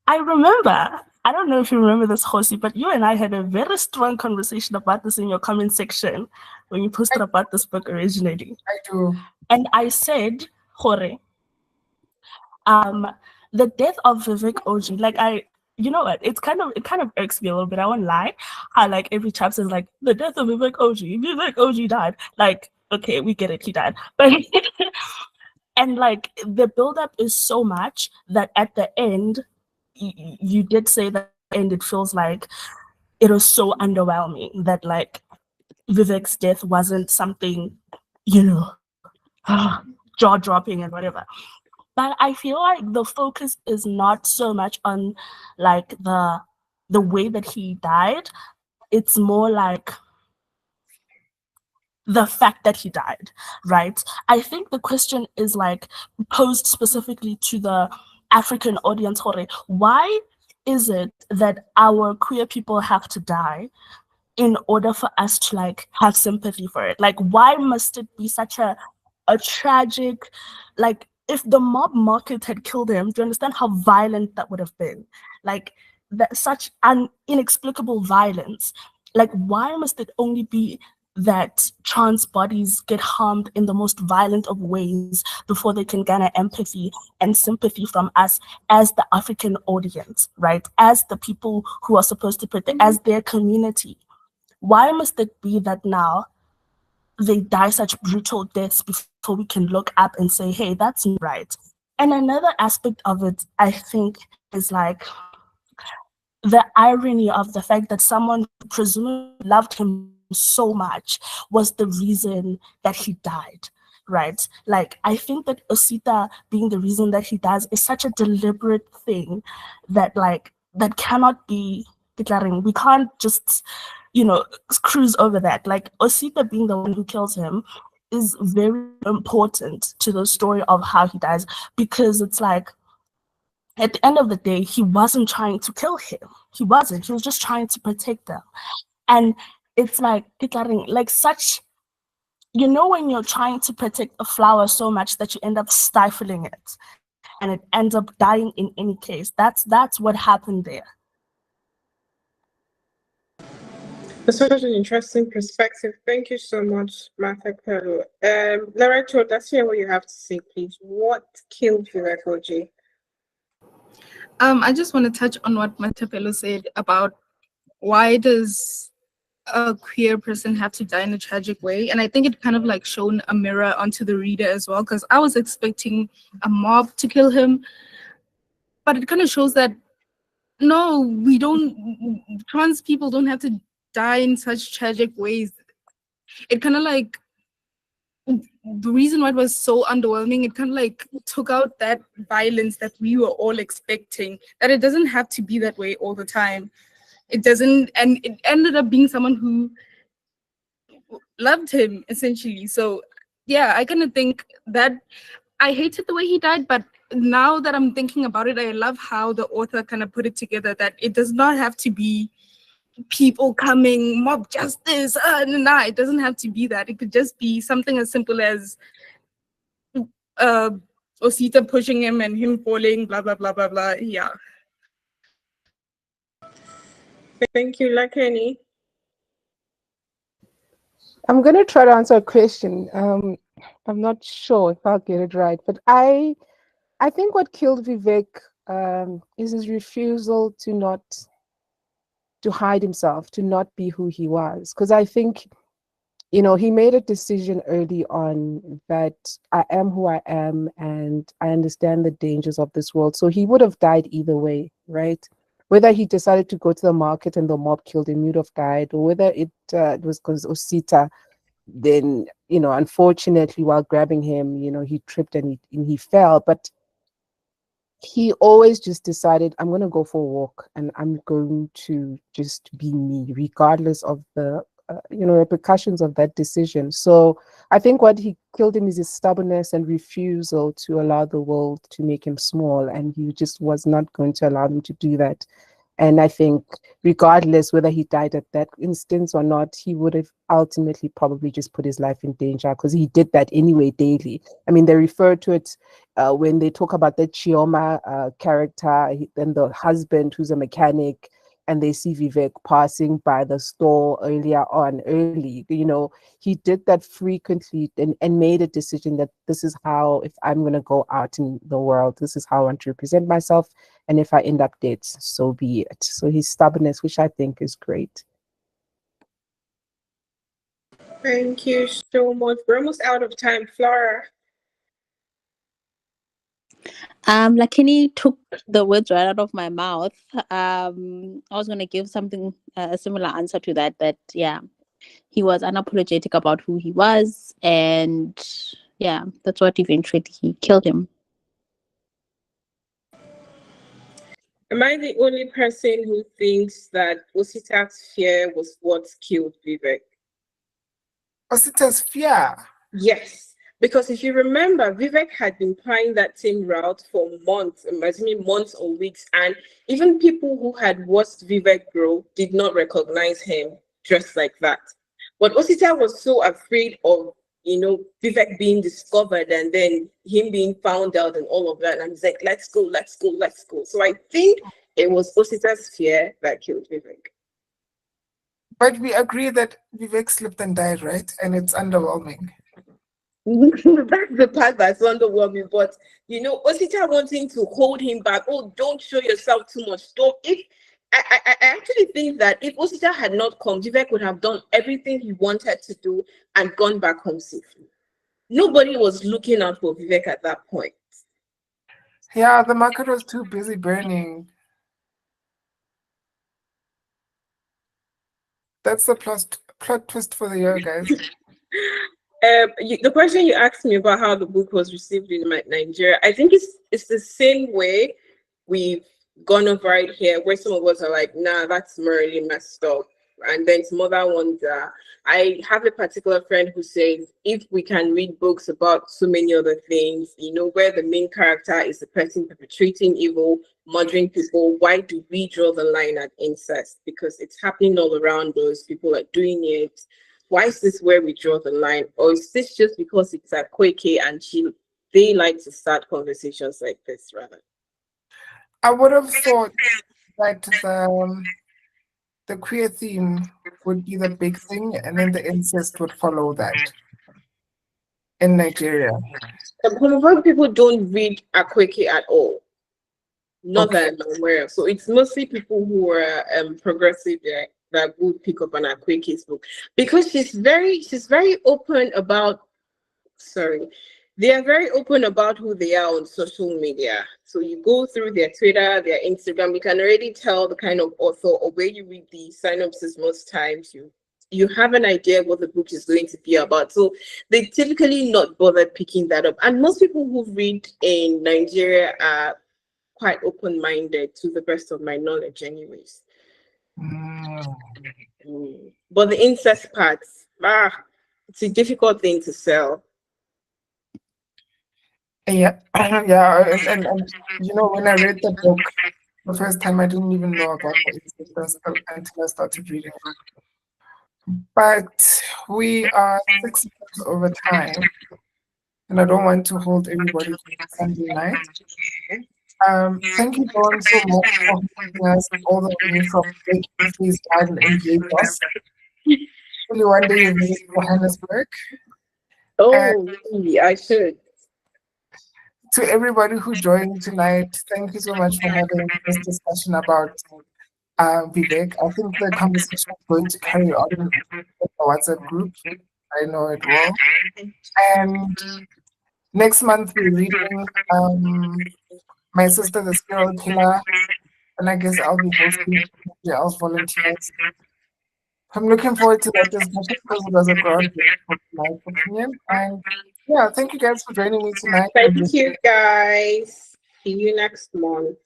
I remember, I don't know if you remember this, Kgosi, but you and I had a very strong conversation about this in your comment section when you posted about this book originally. I do. And I said, Hore, the death of Vivek Oji, like you know what, it kind of irks me a little bit, I won't lie. How like every chapter is like, the death of Vivek Oji died. Like, okay, we get it, he died. But and like the buildup is so much that at the end, you did say that at the end it feels like it was so underwhelming that like Vivek's death wasn't something, jaw dropping and whatever. But I feel like the focus is not so much on like the way that he died. It's more like the fact that he died, right? I think the question is like posed specifically to the African audience. Why is it that our queer people have to die in order for us to like have sympathy for it? Like, why must it be such a tragic, like, if the mob market had killed him, do you understand how violent that would have been? Like, such an inexplicable violence. Like, why must it only be that trans bodies get harmed in the most violent of ways before they can garner empathy and sympathy from us as the African audience, right? As the people who are supposed to protect, as their community. Why must it be that now they die such brutal deaths before we can look up and say, hey, that's not right? And another aspect of it, I think, is like the irony of the fact that someone who presumably loved him so much was the reason that he died, right? Like, I think that Osita being the reason that he dies is such a deliberate thing that like that cannot be declaring. We can't just cruise over that. Like, Osita being the one who kills him is very important to the story of how he dies, because it's like at the end of the day, he wasn't trying to kill him. He wasn't. He was just trying to protect them. And it's like declaring like such you know when you're trying to protect a flower so much that you end up stifling it and it ends up dying in any case. That's what happened there. That's such an interesting perspective. Thank you so much, Martha Pello. Loretta, let's hear what you have to say, please. What killed Vivek Oji? I just want to touch on what Matapelo said about why does a queer person have to die in a tragic way, and I think it kind of like shone a mirror onto the reader as well, because I was expecting a mob to kill him, but it kind of shows that no, we don't, trans people don't have to die in such tragic ways. It kind of like, the reason why it was so underwhelming, it kind of like took out that violence that we were all expecting, that it doesn't have to be that way all the time. It doesn't, and it ended up being someone who loved him essentially. So yeah, I kind of think that I hated the way he died, but now that I'm thinking about it, I love how the author kind of put it together, that it does not have to be people coming, mob justice, it doesn't have to be that. It could just be something as simple as Osita pushing him and him falling, blah blah blah blah blah. Yeah. Thank you, Lakeni. I'm going to try to answer a question. I'm not sure if I'll get it right, but I think what killed Vivek is his refusal to hide himself, to not be who he was. Because I think, he made a decision early on that I am who I am and I understand the dangers of this world. So he would have died either way, right? Whether he decided to go to the market and the mob killed him, he would have died, or whether it was because Osita, then, unfortunately, while grabbing him, he tripped and he fell. But he always just decided, I'm going to go for a walk and I'm going to just be me, regardless of the repercussions of that decision. So I think what he killed him is his stubbornness and refusal to allow the world to make him small, and he just was not going to allow them to do that. And I think regardless whether he died at that instance or not, he would have ultimately probably just put his life in danger, because he did that anyway daily. I mean, they refer to it when they talk about the Chioma character, then the husband who's a mechanic, and they see Vivek passing by the store early. He did that frequently and made a decision that this is how, if I'm going to go out in the world, this is how I want to represent myself. And if I end up dead, so be it. So his stubbornness, which I think is great. Thank you so much. We're almost out of time. Flora. Lakini took the words right out of my mouth. I was going to give something, a similar answer to that, yeah, he was unapologetic about who he was, and yeah, that's what eventually killed him. Am I the only person who thinks that Osita's fear was what killed Vivek? Osita's fear? Yes. Because if you remember, Vivek had been plying that same route for months, imagining months or weeks, and even people who had watched Vivek grow did not recognize him just like that. But Osita was so afraid of, Vivek being discovered and then him being found out and all of that. And he's like, let's go, let's go, let's go. So I think it was Osita's fear that killed Vivek. But we agree that Vivek slipped and died, right? And it's underwhelming. That's the part that's underwhelming. But Osita wanting to hold him back. Oh, don't show yourself too much. Stop. I actually think that if Osita had not come, Vivek would have done everything he wanted to do and gone back home safely. Nobody was looking out for Vivek at that point. Yeah, the market was too busy burning. That's the plot twist for the year, guys. The question you asked me about how the book was received in Nigeria, I think it's the same way we've gone over it here, where some of us are like, nah, that's really messed up. And then some other ones I have a particular friend who says, if we can read books about so many other things, where the main character is the person perpetrating evil, murdering people, why do we draw the line at incest? Because it's happening all around us. People are doing it. why is this where we draw the line? Or is this just because it's Akwaeke and they like to start conversations like this rather? I would have thought that the queer theme would be the big thing, and then the incest would follow that in Nigeria. But people don't read Akwaeke at all. Not that I'm aware of. So it's mostly people who are progressive that would pick up an Akwaeke's book, because she's very open about. Sorry, they are very open about who they are on social media. So you go through their Twitter, their Instagram, you can already tell the kind of author, or where you read the synopsis most times, you have an idea what the book is going to be about. So they typically not bother picking that up. And most people who read in Nigeria are quite open-minded, to the best of my knowledge anyways. But the incest parts, it's a difficult thing to sell. Yeah, yeah, and you know, when I read the book the first time, I didn't even know about the incest until I started reading it. But we are 6 months over time, and I don't want to hold everybody to Sunday night. Thank you, Dawn, so much for having us all the way from Freeze Garden in Lagos. Hopefully one day you visit Johannesburg. Oh, yeah, I should. To everybody who joined tonight, thank you so much for having this discussion about Vivek. I think the conversation is going to carry on in the WhatsApp group. I know it will. And next month we're reading My Sister the Serial Killer, and I guess I'll be hosting the else volunteers. I'm looking forward to that discussion because it was a groundbreaking, in my opinion. And yeah, thank you guys for joining me tonight. Thank you guys. See you next month.